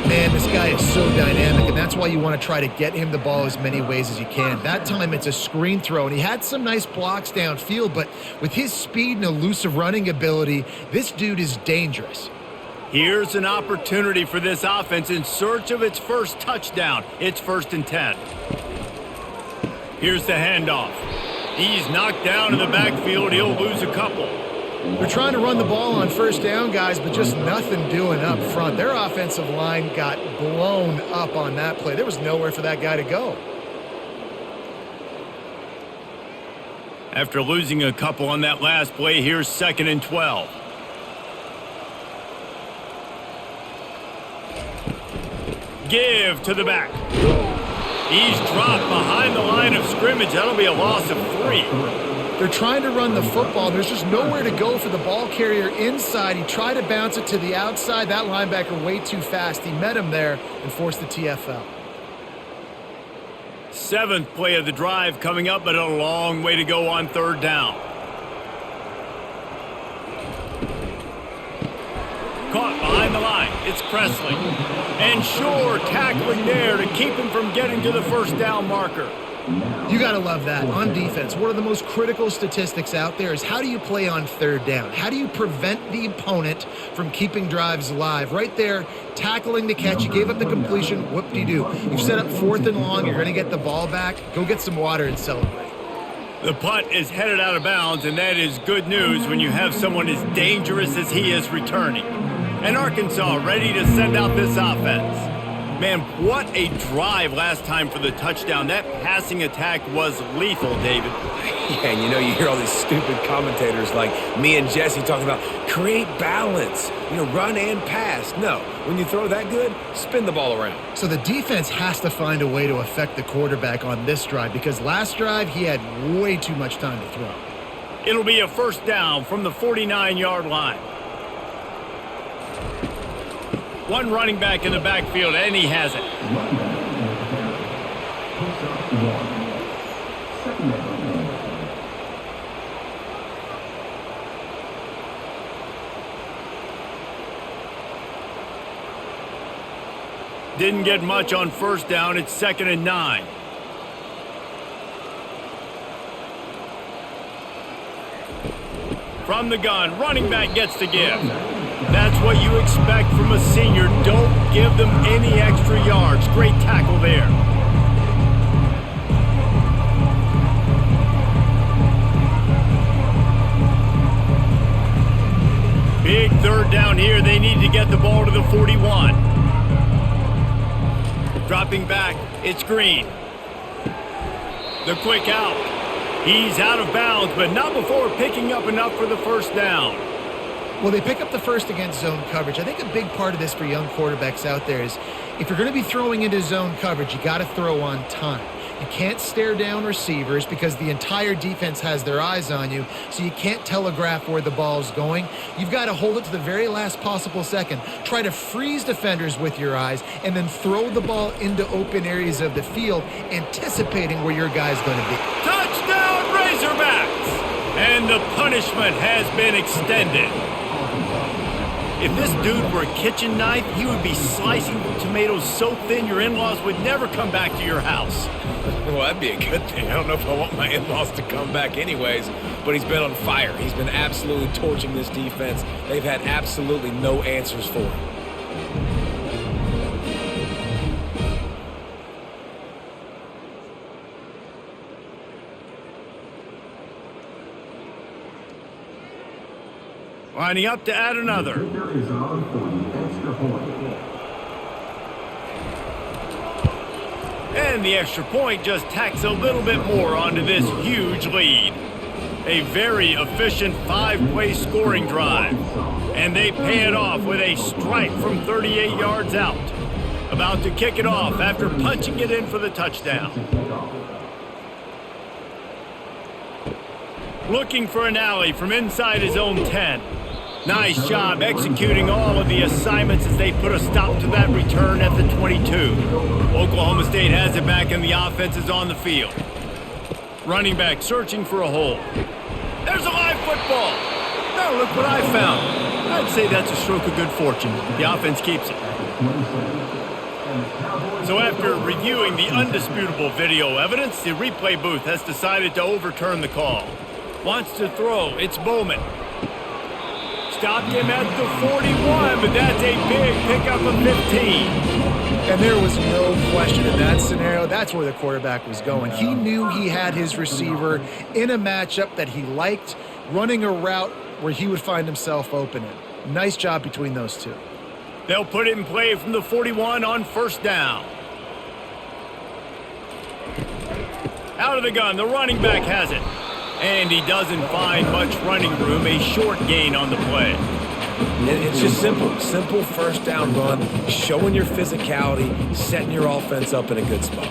Man, this guy is so dynamic, and that's why you want to try to get him the ball as many ways as you can. That time it's a screen throw, and he had some nice blocks downfield, but with his speed and elusive running ability, this dude is dangerous. Here's an opportunity for this offense in search of its first touchdown. It's 1st and 10. Here's the handoff. He's knocked down in the backfield. He'll lose a couple. They're trying to run the ball on first down, guys, but just nothing doing up front. Their offensive line got blown up on that play. There was nowhere for that guy to go. After losing a couple on that last play, here's 2nd and 12. Give to the back. He's dropped behind the line of scrimmage. That'll be a loss of 3. They're trying to run the football. There's just nowhere to go for the ball carrier inside. He tried to bounce it to the outside. That linebacker way too fast. He met him there and forced the TFL. 7th play of the drive coming up, but a long way to go on 3rd down. Caught behind the line. It's Presley. And Shore tackling there to keep him from getting to the first down marker. You got to love that. On defense, one of the most critical statistics out there is how do you play on 3rd down? How do you prevent the opponent from keeping drives alive? Right there, tackling the catch. You gave up the completion. Whoop-de-doo. You've set up 4th and long. You're going to get the ball back. Go get some water and celebrate. The punt is headed out of bounds, and that is good news when you have someone as dangerous as he is returning. And Arkansas ready to send out this offense. Man, what a drive last time for the touchdown. That passing attack was lethal, David. Yeah, and you know, you hear all these stupid commentators like me and Jesse talking about Create balance. Run and pass. No, when you throw that good, spin the ball around. So the defense has to find a way to affect the quarterback on this drive because last drive he had way too much time to throw. It'll be a first down from the 49-yard line. One running back in the backfield, and he has it. Didn't get much on first down. It's 2nd and 9. From the gun, running back gets to give. That's what you expect from a senior. Don't give them any extra yards. Great tackle there. Big third down here. They need to get the ball to the 41. Dropping back, it's Green. The quick out. He's out of bounds, but not before picking up enough for the first down. Well, they pick up the first against zone coverage. I think a big part of this for young quarterbacks out there is if you're going to be throwing into zone coverage, you got to throw on time. You can't stare down receivers because the entire defense has their eyes on you, so you can't telegraph where the ball's going. You've got to hold it to the very last possible second. Try to freeze defenders with your eyes and then throw the ball into open areas of the field, anticipating where your guy's going to be. Touchdown, Razorbacks! And the punishment has been extended. If this dude were a kitchen knife, he would be slicing the tomatoes so thin your in-laws would never come back to your house. Well, that'd be a good thing. I don't know if I want my in-laws to come back anyways, but he's been on fire. He's been absolutely torching this defense. They've had absolutely no answers for him. Lining up to add another. And the extra point just tacks a little bit more onto this huge lead. A very efficient 5-play scoring drive. And they pay it off with a strike from 38 yards out. About to kick it off after punching it in for the touchdown. Looking for an alley from inside his own 10. Nice job executing all of the assignments as they put a stop to that return at the 22. Oklahoma State has it back and the offense is on the field. Running back searching for a hole. There's a live football. Now look what I found. I'd say that's a stroke of good fortune. The offense keeps it. So after reviewing the undisputable video evidence, the replay booth has decided to overturn the call. Wants to throw. It's Bowman. Stopped him at the 41, but that's a big pickup of 15. And there was no question in that scenario. That's where the quarterback was going. He knew he had his receiver in a matchup that he liked, running a route where he would find himself open. Nice job between those two. They'll put it in play from the 41 on first down. Out of the gun, the running back has it. And he doesn't find much running room, a short gain on the play. It's just simple. Simple first down run, showing your physicality, setting your offense up in a good spot.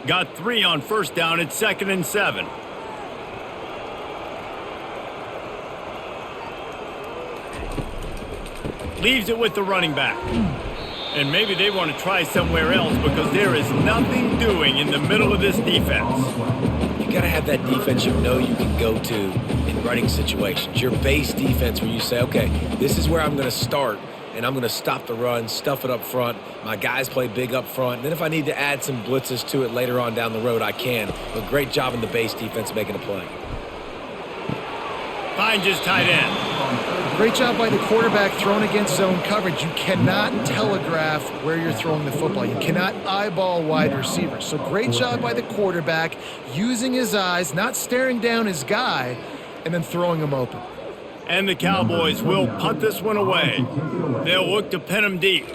Got 3 on first down. It's 2nd and 7. Leaves it with the running back. And maybe they want to try somewhere else because there is nothing doing in the middle of this defense. You got to have that defense you know you can go to in running situations. Your base defense where you say, okay, this is where I'm going to start, and I'm going to stop the run, stuff it up front. My guys play big up front. Then if I need to add some blitzes to it later on down the road, I can. But great job in the base defense making a play. Finds his tight end. Great job by the quarterback thrown against zone coverage. You cannot telegraph where you're throwing the football. You cannot eyeball wide receivers. So great job by the quarterback using his eyes, not staring down his guy, and then throwing him open. And the Cowboys will punt this one away. They'll look to pin him deep.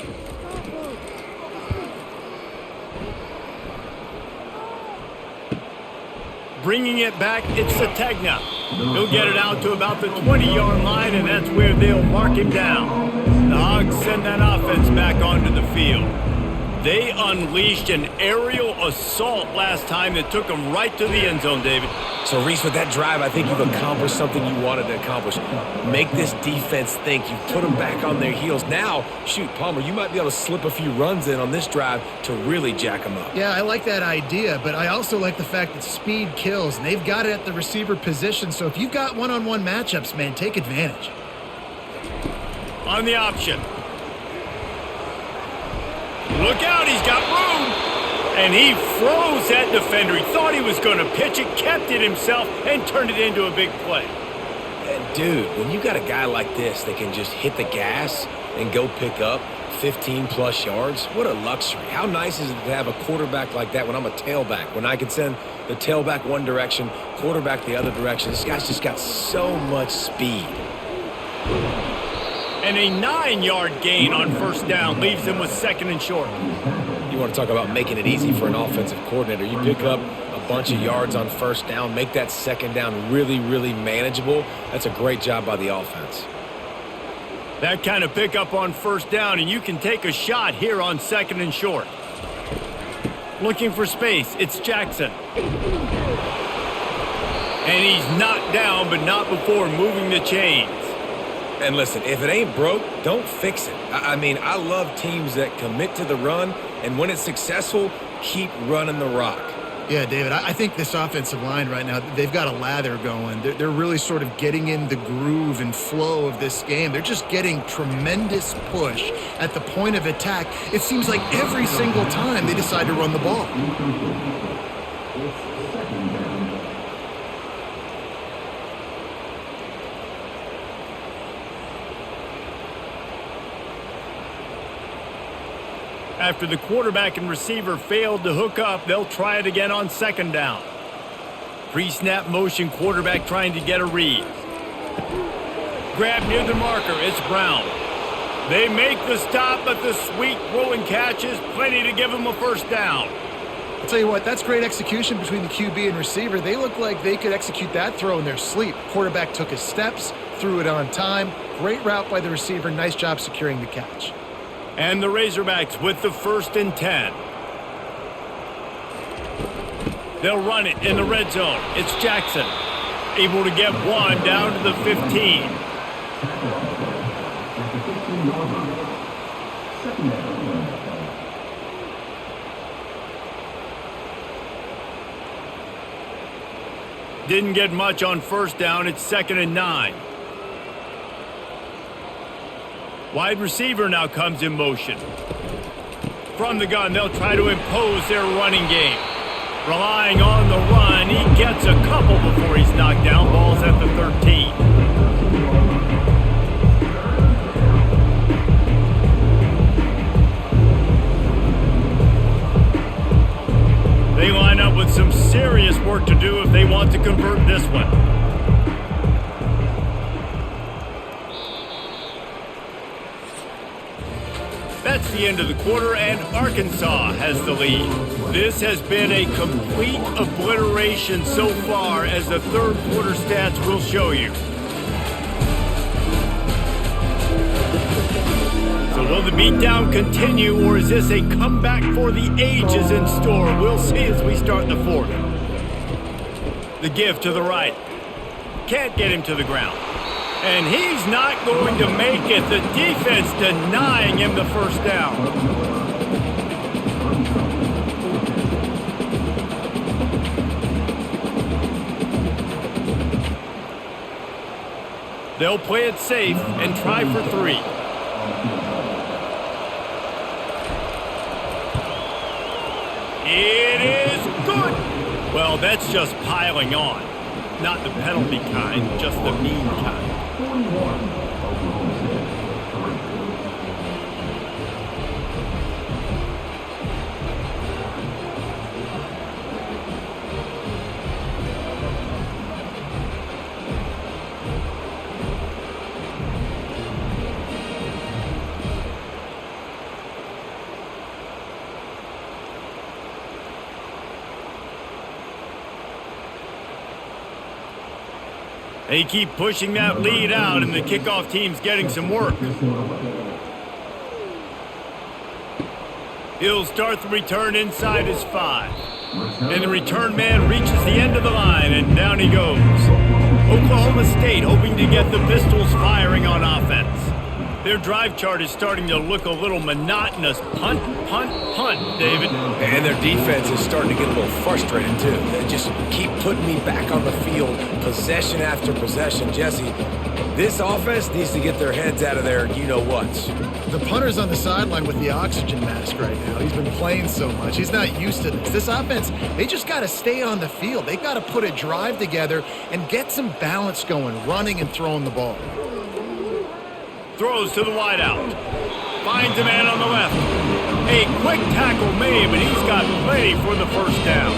Bringing it back, it's Sategna. He'll get it out to about the 20-yard line, and that's where they'll mark him down. The Hogs send that offense back onto the field. They unleashed an aerial assault last time that took them right to the end zone, David. So, Reese, with that drive, I think you've accomplished something you wanted to accomplish. Make this defense think. You've put them back on their heels. Now, shoot, Palmer, you might be able to slip a few runs in on this drive to really jack them up. Yeah, I like that idea, but I also like the fact that speed kills, and they've got it at the receiver position. So if you've got one-on-one matchups, man, take advantage. On the option. Look out, he's got room. And he froze that defender. He thought he was going to pitch it, kept it himself, and turned it into a big play. And dude, when you got a guy like this that can just hit the gas and go pick up 15-plus yards, what a luxury. How nice is it to have a quarterback like that when I'm a tailback, when I can send the tailback one direction, quarterback the other direction. This guy's just got so much speed. And a 9-yard gain on first down leaves them with 2nd and short. You want to talk about making it easy for an offensive coordinator. You pick up a bunch of yards on first down, make that 2nd down really, really manageable. That's a great job by the offense. That kind of pickup on first down, and you can take a shot here on 2nd and short. Looking for space, it's Jackson. And he's knocked down, but not before moving the chains. And listen, if it ain't broke, don't fix it. I mean, I love teams that commit to the run, and when it's successful, keep running the rock. Yeah, David, I think this offensive line right now, they've got a lather going. They're really sort of getting in the groove and flow of this game. They're just getting tremendous push at the point of attack. It seems like every single time they decide to run the ball. After the quarterback and receiver failed to hook up, they'll try it again on 2nd down. Pre-snap motion, quarterback trying to get a read. Grab near the marker, it's Brown. They make the stop, but the sweet throw and catch is plenty to give them a first down. I'll tell you what, that's great execution between the QB and receiver. They look like they could execute that throw in their sleep. Quarterback took his steps, threw it on time. Great route by the receiver. Nice job securing the catch. And the Razorbacks with the 1st and 10. They'll run it in the red zone. It's Jackson. Able to get one down to the 15. Didn't get much on first down. It's 2nd and 9. Wide receiver now comes in motion. From the gun, they'll try to impose their running game. Relying on the run, he gets a couple before he's knocked down. Ball's at the 13. They line up with some serious work to do if they want to convert this one. That's the end of the quarter, and Arkansas has the lead. This has been a complete obliteration so far, as the third quarter stats will show you. So will the beatdown continue, or is this a comeback for the ages in store? We'll see as we start the fourth. The give to the right. Can't get him to the ground. And he's not going to make it. The defense denying him the first down. They'll play it safe and try for 3. It is good. Well, that's just piling on. Not the penalty kind, just the mean kind. 41. They keep pushing that lead out, and the kickoff team's getting some work. He'll start the return inside his 5. And the return man reaches the end of the line, and down he goes. Oklahoma State hoping to get the Pistols firing on offense. Their drive chart is starting to look a little monotonous. Punt, punt, punt, David. And their defense is starting to get a little frustrated, too. They just keep putting me back on the field, possession after possession. Jesse, this offense needs to get their heads out of their you-know-whats. The punter's on the sideline with the oxygen mask right now. He's been playing so much. He's not used to this. This offense, they just got to stay on the field. They've got to put a drive together and get some balance going, running and throwing the ball. Throws to the wideout. Finds a man on the left. A quick tackle made, but he's got plenty for the first down.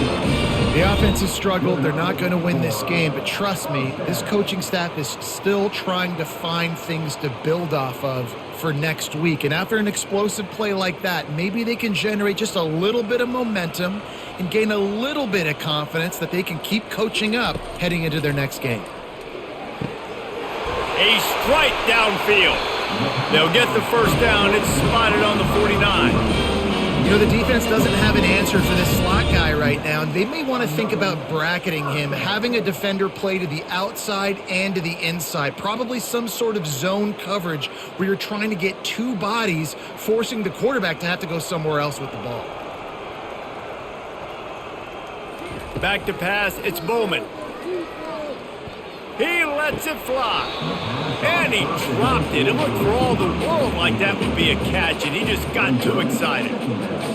The offense has struggled. They're not going to win this game, but trust me, this coaching staff is still trying to find things to build off of for next week. And after an explosive play like that, maybe they can generate just a little bit of momentum and gain a little bit of confidence that they can keep coaching up heading into their next game. A strike downfield. They'll get the first down. It's spotted on the 49. You know, the defense doesn't have an answer for this slot guy right now. They may want to think about bracketing him, having a defender play to the outside and to the inside. Probably some sort of zone coverage where you're trying to get two bodies, forcing the quarterback to have to go somewhere else with the ball. Back to pass. It's Bowman. He lets it fly. And he dropped it. It looked for all the world like that would be a catch, and he just got too excited.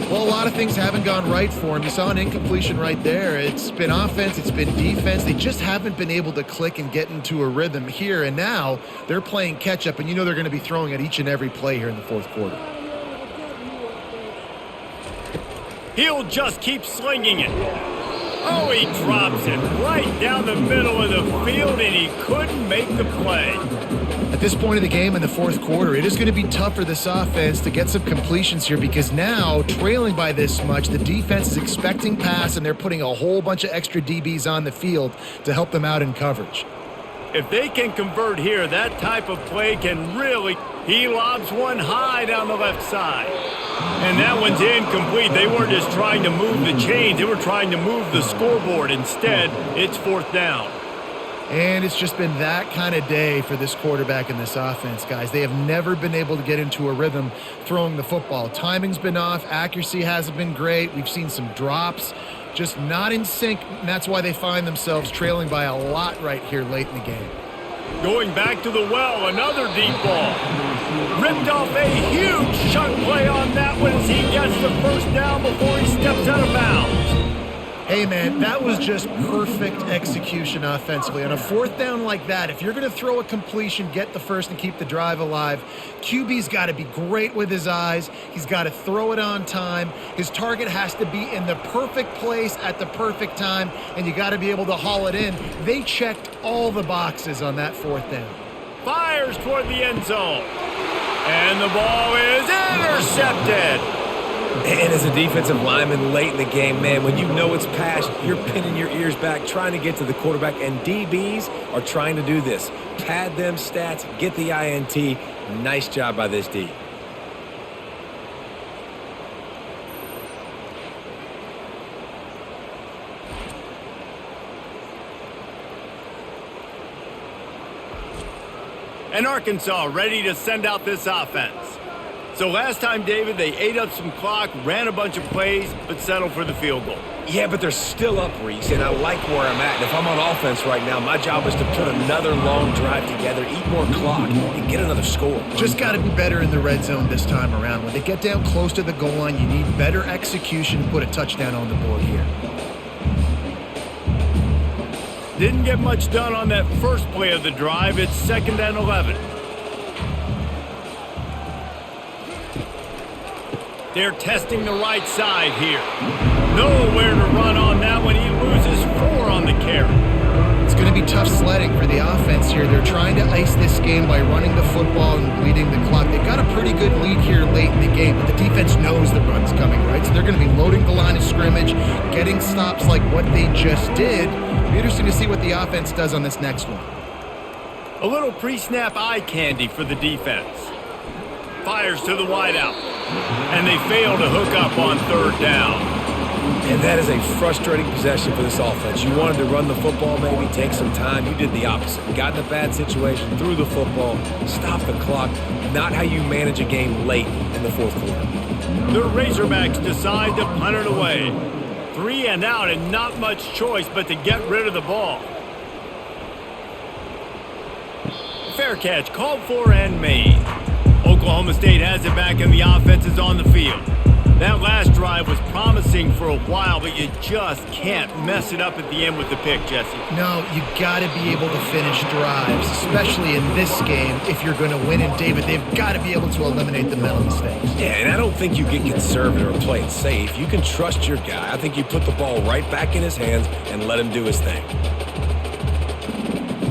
Well, a lot of things haven't gone right for him. You saw an incompletion right there. It's been offense, it's been defense. They just haven't been able to click and get into a rhythm here, and now they're playing catch-up, and you know they're going to be throwing at each and every play here in the fourth quarter. He'll just keep slinging it. Oh, he drops it right down the middle of the field, and he couldn't make the play. At this point of the game in the fourth quarter, it is going to be tough for this offense to get some completions here because now, trailing by this much, the defense is expecting pass, and they're putting a whole bunch of extra DBs on the field to help them out in coverage. If they can convert here, that type of play can really... He lobs one high down the left side. And that one's incomplete. They weren't just trying to move the chains. They were trying to move the scoreboard. Instead, it's fourth down. And it's just been that kind of day for this quarterback and this offense, guys. They have never been able to get into a rhythm throwing the football. Timing's been off. Accuracy hasn't been great. We've seen some drops. Just not in sync, and that's why they find themselves trailing by a lot right here late in the game. Going back to the well, another deep ball. Ripped off a huge chunk play on that one as he gets the first down before he steps out of bounds. Hey, man, that was just perfect execution offensively. On a fourth down like that, if you're going to throw a completion, get the first and keep the drive alive, QB's got to be great with his eyes. He's got to throw it on time. His target has to be in the perfect place at the perfect time, and you got to be able to haul it in. They checked all the boxes on that fourth down. Fires toward the end zone. And the ball is intercepted. And as a defensive lineman late in the game, man, when you know it's past, you're pinning your ears back, trying to get to the quarterback, and DBs are trying to do this. Pad them stats, get the INT. Nice job by this D. And Arkansas ready to send out this offense. So last time, David, they ate up some clock, ran a bunch of plays, but settled for the field goal. Yeah, but they're still up, Reese, and I like where I'm at. And if I'm on offense right now, my job is to put another long drive together, eat more clock, and get another score. Just got to be better in the red zone this time around. When they get down close to the goal line, you need better execution to put a touchdown on the board here. Didn't get much done on that first play of the drive. It's 2nd and 11. They're testing the right side here. Nowhere to run on that one. He loses 4 on the carry. It's going to be tough sledding for the offense here. They're trying to ice this game by running the football and bleeding the clock. They've got a pretty good lead here late in the game, but the defense knows the run's coming, right? So they're going to be loading the line of scrimmage, getting stops like what they just did. It'll be interesting to see what the offense does on this next one. A little pre-snap eye candy for the defense. Fires to the wideout. And they fail to hook up on third down. And that is a frustrating possession for this offense. You wanted to run the football, maybe take some time. You did the opposite. Got in a bad situation, threw the football, stopped the clock. Not how you manage a game late in the fourth quarter. The Razorbacks decide to punt it away. 3 and out and not much choice but to get rid of the ball. Fair catch called for and made. Oklahoma State has it back and the offense is on the field. That last drive was promising for a while, but you just can't mess it up at the end with the pick, Jesse. No, you got to be able to finish drives, especially in this game if you're going to win. And, David, they've got to be able to eliminate the mental mistakes. Yeah, and I don't think you get conservative or play it safe. You can trust your guy. I think you put the ball right back in his hands and let him do his thing.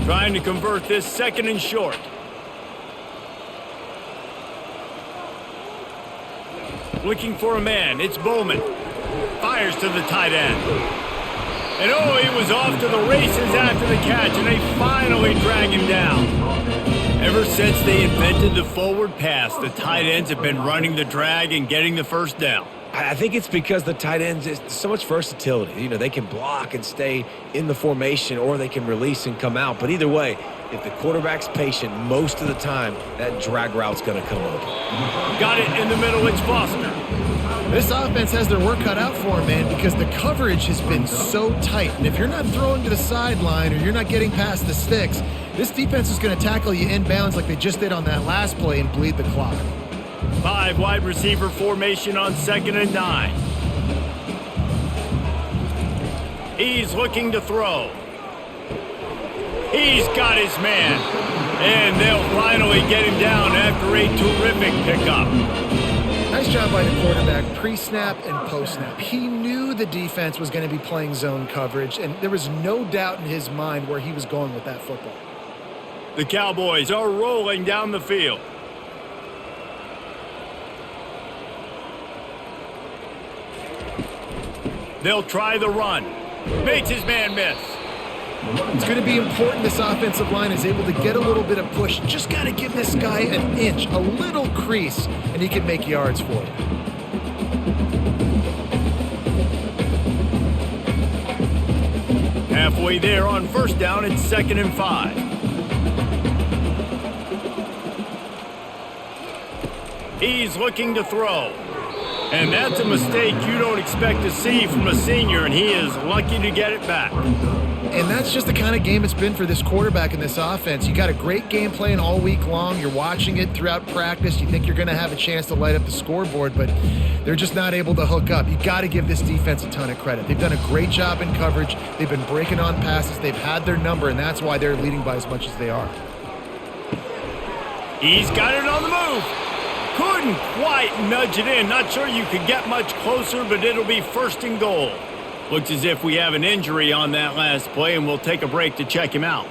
Trying to convert this second and short. Looking for a man. It's Bowman. Fires to the tight end. And oh, he was off to the races after the catch, and they finally drag him down. Ever since they invented the forward pass, the tight ends have been running the drag and getting the first down. I think it's because the tight ends is so much versatility. You know, they can block and stay in the formation, or they can release and come out. But either way, if the quarterback's patient most of the time, that drag route's going to come open. Got it in the middle. It's Foster. This offense has their work cut out for them, man, because the coverage has been so tight. And if you're not throwing to the sideline or you're not getting past the sticks, this defense is going to tackle you inbounds like they just did on that last play and bleed the clock. 5 wide receiver formation on 2nd and 9. He's looking to throw. He's got his man. And they'll finally get him down after a terrific pickup. Nice job by the quarterback, pre-snap and post-snap. He knew the defense was going to be playing zone coverage, and there was no doubt in his mind where he was going with that football. The Cowboys are rolling down the field. They'll try the run. Makes his man miss. It's going to be important this offensive line is able to get a little bit of push. Just got to give this guy an inch, a little crease, and he can make yards for you. Halfway there on first down, it's 2nd and 5. He's looking to throw. And that's a mistake you don't expect to see from a senior, and he is lucky to get it back. And that's just the kind of game it's been for this quarterback in this offense. You got a great game plan all week long. You're watching it throughout practice. You think you're going to have a chance to light up the scoreboard, but they're just not able to hook up. You got to give this defense a ton of credit. They've done a great job in coverage. They've been breaking on passes. They've had their number, and that's why they're leading by as much as they are. He's got it on the move. Couldn't quite nudge it in. Not sure you could get much closer, but it'll be 1st and goal. Looks as if we have an injury on that last play, and we'll take a break to check him out.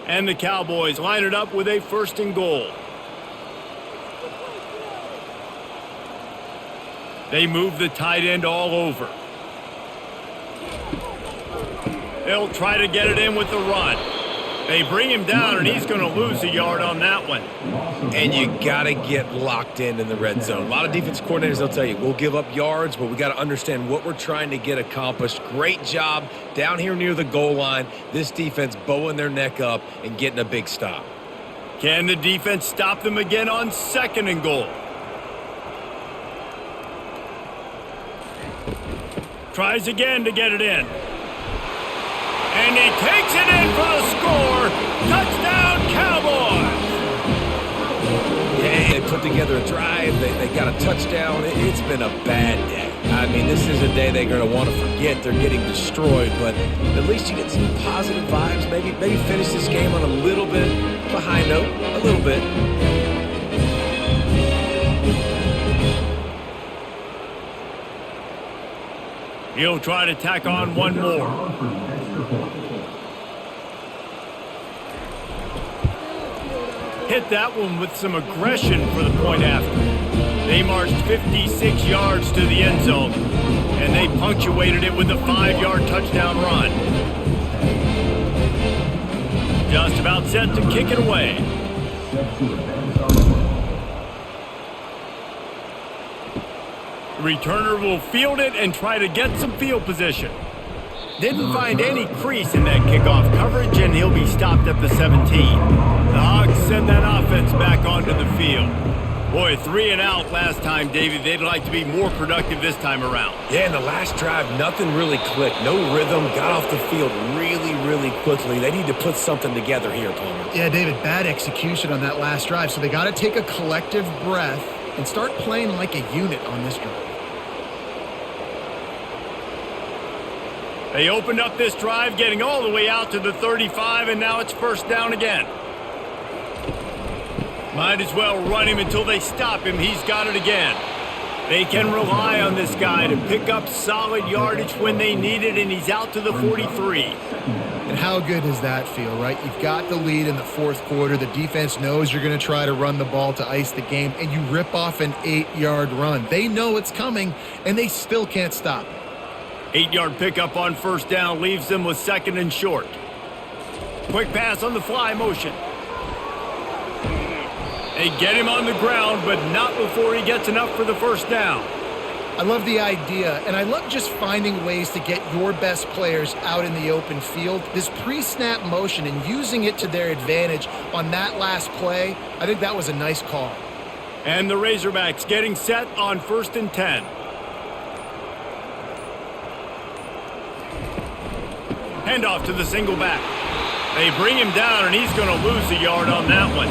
And the Cowboys line it up with a 1st and goal. They move the tight end all over. They'll try to get it in with the run. They bring him down, and he's going to lose a yard on that one. And you got to get locked in the red zone. A lot of defense coordinators, they'll tell you, we'll give up yards, but we got to understand what we're trying to get accomplished. Great job down here near the goal line. This defense bowing their neck up and getting a big stop. Can the defense stop them again on 2nd and goal? Tries again to get it in. And he takes it in for the score. Touchdown, Cowboys! Yeah, they put together a drive. They got a touchdown. It's been a bad day. I mean, this is a day they're going to want to forget. They're getting destroyed, but at least you get some positive vibes. Maybe finish this game on a little bit of a high note. A little bit. He'll try to tack on one more. Hit that one with some aggression for the point after. They marched 56 yards to the end zone, and they punctuated it with a 5-yard touchdown run. Just about set to kick it away. Set to advance on the play. Returner will field it and try to get some field position. Didn't find any crease in that kickoff coverage, and he'll be stopped at the 17. The Hogs send that offense back onto the field. Boy, 3 and out last time, David. They'd like to be more productive this time around. Yeah, in the last drive, nothing really clicked. No rhythm, got off the field really quickly. They need to put something together here, Palmer. Yeah, David, bad execution on that last drive, so they got to take a collective breath and start playing like a unit on this drive. They opened up this drive, getting all the way out to the 35, and now it's first down again. Might as well run him until they stop him. He's got it again. They can rely on this guy to pick up solid yardage when they need it, and he's out to the 43. And how good does that feel, right? You've got the lead in the fourth quarter. The defense knows you're going to try to run the ball to ice the game, and you rip off an 8-yard run. They know it's coming, and they still can't stop it. 8-yard pickup on first down leaves them with second and short. Quick pass on the fly motion. They get him on the ground, but not before he gets enough for the first down. I love the idea, and I love just finding ways to get your best players out in the open field. This pre-snap motion and using it to their advantage on that last play, I think that was a nice call. And the Razorbacks getting set on first and 10. Handoff to the single back. They bring him down, and he's going to lose a yard on that one.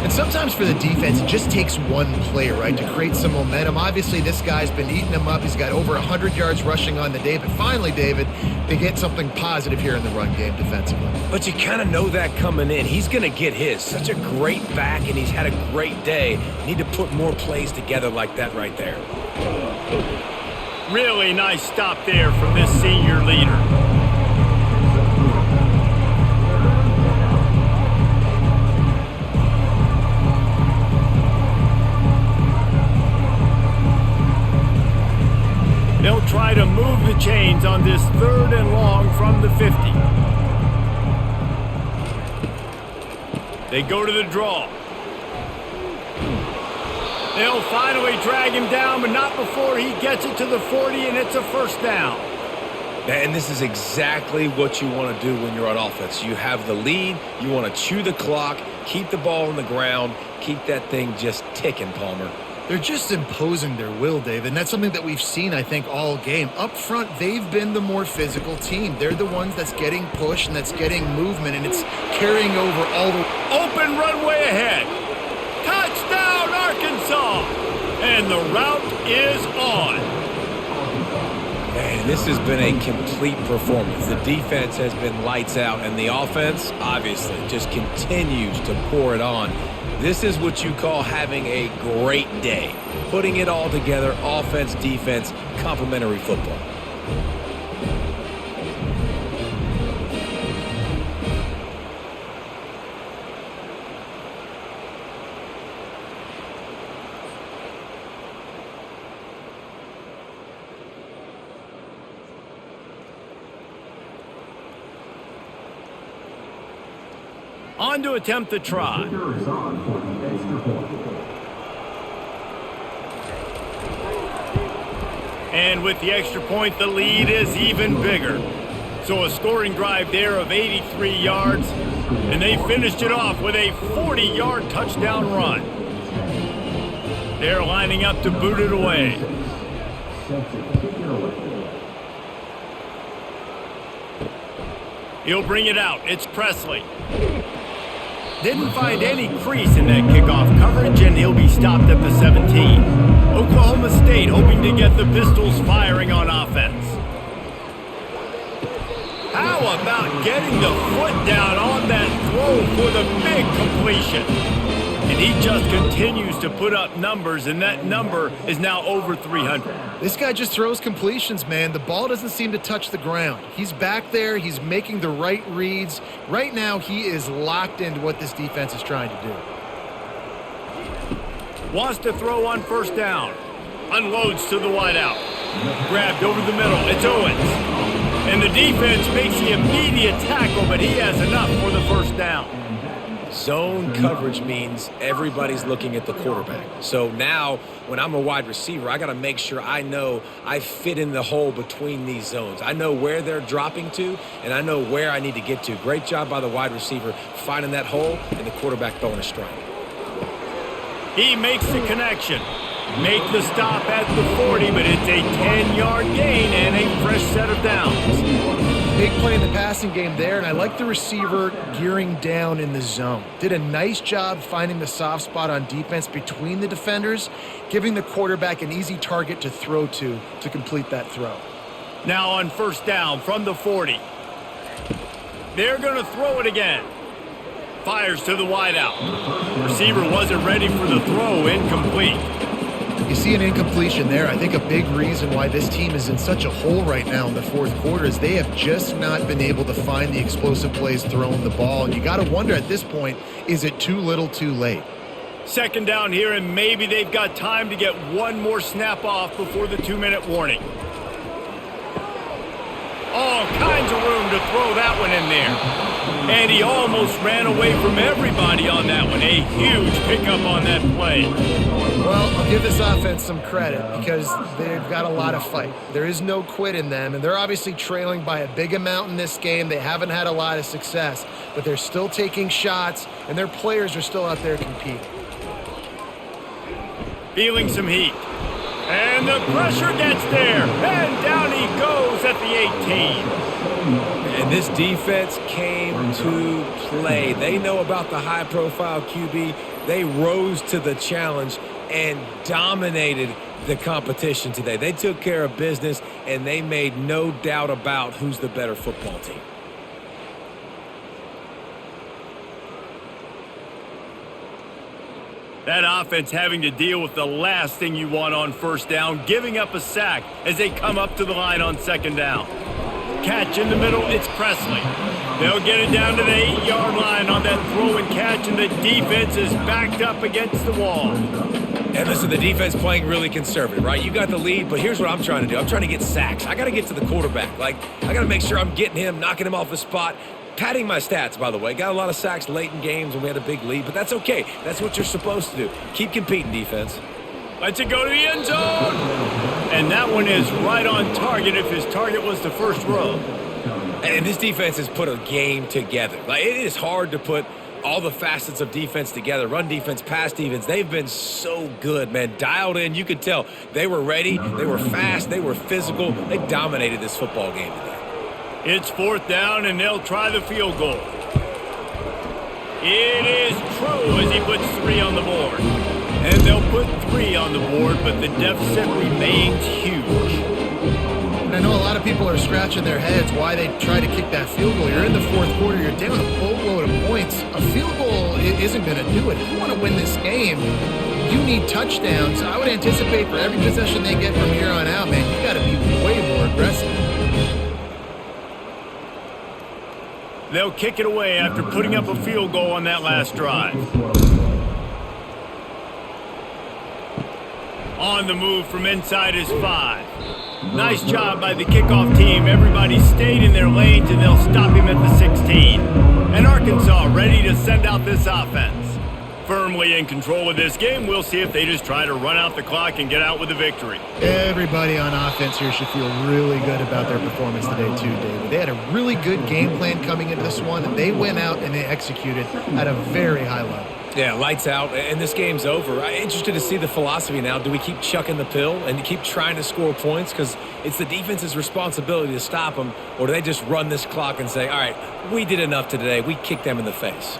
And sometimes for the defense, it just takes one player, right, to create some momentum. Obviously, this guy's been eating them up. He's got over 100 yards rushing on the day. But finally, David, they get something positive here in the run game defensively. But you kind of know that coming in. He's going to get his. Such a great back, and he's had a great day. Need to put more plays together like that right there. Really nice stop there from this senior leader. They'll try to move the chains on this third and long from the 50. They go to the draw. They'll finally drag him down, but not before he gets it to the 40, and it's a first down. And this is exactly what you want to do when you're on offense. You have the lead, you want to chew the clock, keep the ball on the ground, keep that thing just ticking, Palmer. They're just imposing their will, David, and that's something that we've seen, I think, all game. Up front, they've been the more physical team. They're the ones that's getting pushed and that's getting movement, and it's carrying over all the... Open runway ahead. Touchdown, Arkansas! And the route is on. Man, this has been a complete performance. The defense has been lights out, and the offense, obviously, just continues to pour it on. This is what you call having a great day. Putting it all together, offense, defense, complementary football. On to attempt the try. Kicker is on for the extra point. And with the extra point, the lead is even bigger. So a scoring drive there of 83 yards, and they finished it off with a 40-yard touchdown run. They're lining up to boot it away. Set to kick it away. He'll bring it out. It's Presley. Didn't find any crease in that kickoff coverage, and he'll be stopped at the 17. Oklahoma State hoping to get the Pistols firing on offense. How about getting the foot down on that throw for the big completion? And he just continues to put up numbers, and that number is now over 300. This guy just throws completions, man. The ball doesn't seem to touch the ground. He's back there. He's making the right reads. Right now, he is locked into what this defense is trying to do. Wants to throw on first down. Unloads to the wideout. Grabbed over the middle. It's Owens. And the defense makes the immediate tackle, but he has enough for the first down. Zone coverage means everybody's looking at the quarterback. So now, when I'm a wide receiver, I got to make sure I know I fit in the hole between these zones. I know where they're dropping to, and I know where I need to get to. Great job by the wide receiver finding that hole, and the quarterback throwing a strike. He makes the connection. Make the stop at the 40, but it's a 10-yard gain and a fresh set of downs. Big play in the passing game there, and I like the receiver gearing down in the zone. Did a nice job finding the soft spot on defense between the defenders, giving the quarterback an easy target to throw to complete that throw. Now on first down from the 40. They're going to throw it again. Fires to the wideout. Receiver wasn't ready for the throw, incomplete. You see an incompletion there. I think a big reason why this team is in such a hole right now in the fourth quarter is they have just not been able to find the explosive plays throwing the ball. And you got to wonder at this point, is it too little too late? Second down here, and maybe they've got time to get one more snap off before the 2-minute warning. All kinds of room to throw that one in there. And he almost ran away from everybody on that one. A huge pickup on that play. Well, I'll give this offense some credit because they've got a lot of fight. There is no quit in them, and they're obviously trailing by a big amount in this game. They haven't had a lot of success, but they're still taking shots, and their players are still out there competing. Feeling some heat. And the pressure gets there. And down he goes at the 18. And this defense came to play. They know about the high-profile QB. They rose to the challenge and dominated the competition today. They took care of business, and they made no doubt about who's the better football team. That offense having to deal with the last thing you want on first down, giving up a sack as they come up to the line on second down. Catch in the middle, it's Presley. They'll get it down to the 8-yard line on that throw and catch, and the defense is backed up against the wall. And listen, the defense playing really conservative, right? You got the lead, but here's what I'm trying to do. I'm trying to get sacks. I got to get to the quarterback. I got to make sure I'm getting him, knocking him off the spot. Padding my stats, by the way. Got a lot of sacks late in games when we had a big lead, but that's okay. That's what you're supposed to do. Keep competing, defense. Lets it go to the end zone. And that one is right on target if his target was the first row. And this defense has put a game together. It is hard to put all the facets of defense together. Run defense, pass defense. They've been so good, man. Dialed in. You could tell they were ready. They were fast. They were physical. They dominated this football game today. It's fourth down, and they'll try the field goal. It is true as he puts 3 on the board. And they'll put 3 on the board, but the deficit remains huge. And I know a lot of people are scratching their heads why they try to kick that field goal. You're in the fourth quarter. You're down a boatload of points. A field goal isn't going to do it. If you want to win this game, you need touchdowns. I would anticipate for every possession they get from here on out, man, you got to be way more aggressive. They'll kick it away after putting up a field goal on that last drive. On the move from inside is 5. Nice job by the kickoff team. Everybody stayed in their lanes, and they'll stop him at the 16. And Arkansas ready to send out this offense. Firmly in control of this game. We'll see if they just try to run out the clock and get out with a victory. Everybody on offense here should feel really good about their performance today too, David. They had a really good game plan coming into this one, and they went out and they executed at a very high level. Yeah, lights out, and this game's over. I'm interested to see the philosophy now. Do we keep chucking the pill and keep trying to score points because it's the defense's responsibility to stop them, or do they just run this clock and say, all right, we did enough today. We kicked them in the face.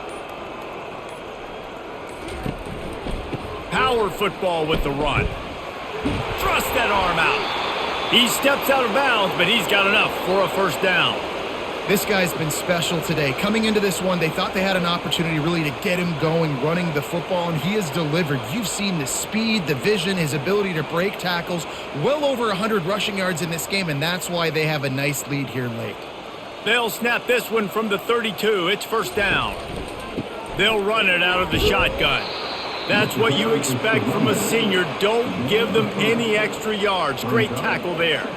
Power football with the run. Thrust that arm out. He steps out of bounds, but he's got enough for a first down. This guy's been special today. Coming into this one, they thought they had an opportunity really to get him going, running the football, and he has delivered. You've seen the speed, the vision, his ability to break tackles. Well over 100 rushing yards in this game, and that's why they have a nice lead here late. They'll snap this one from the 32. It's first down. They'll run it out of the shotgun. That's what you expect from a senior. Don't give them any extra yards. Great tackle there.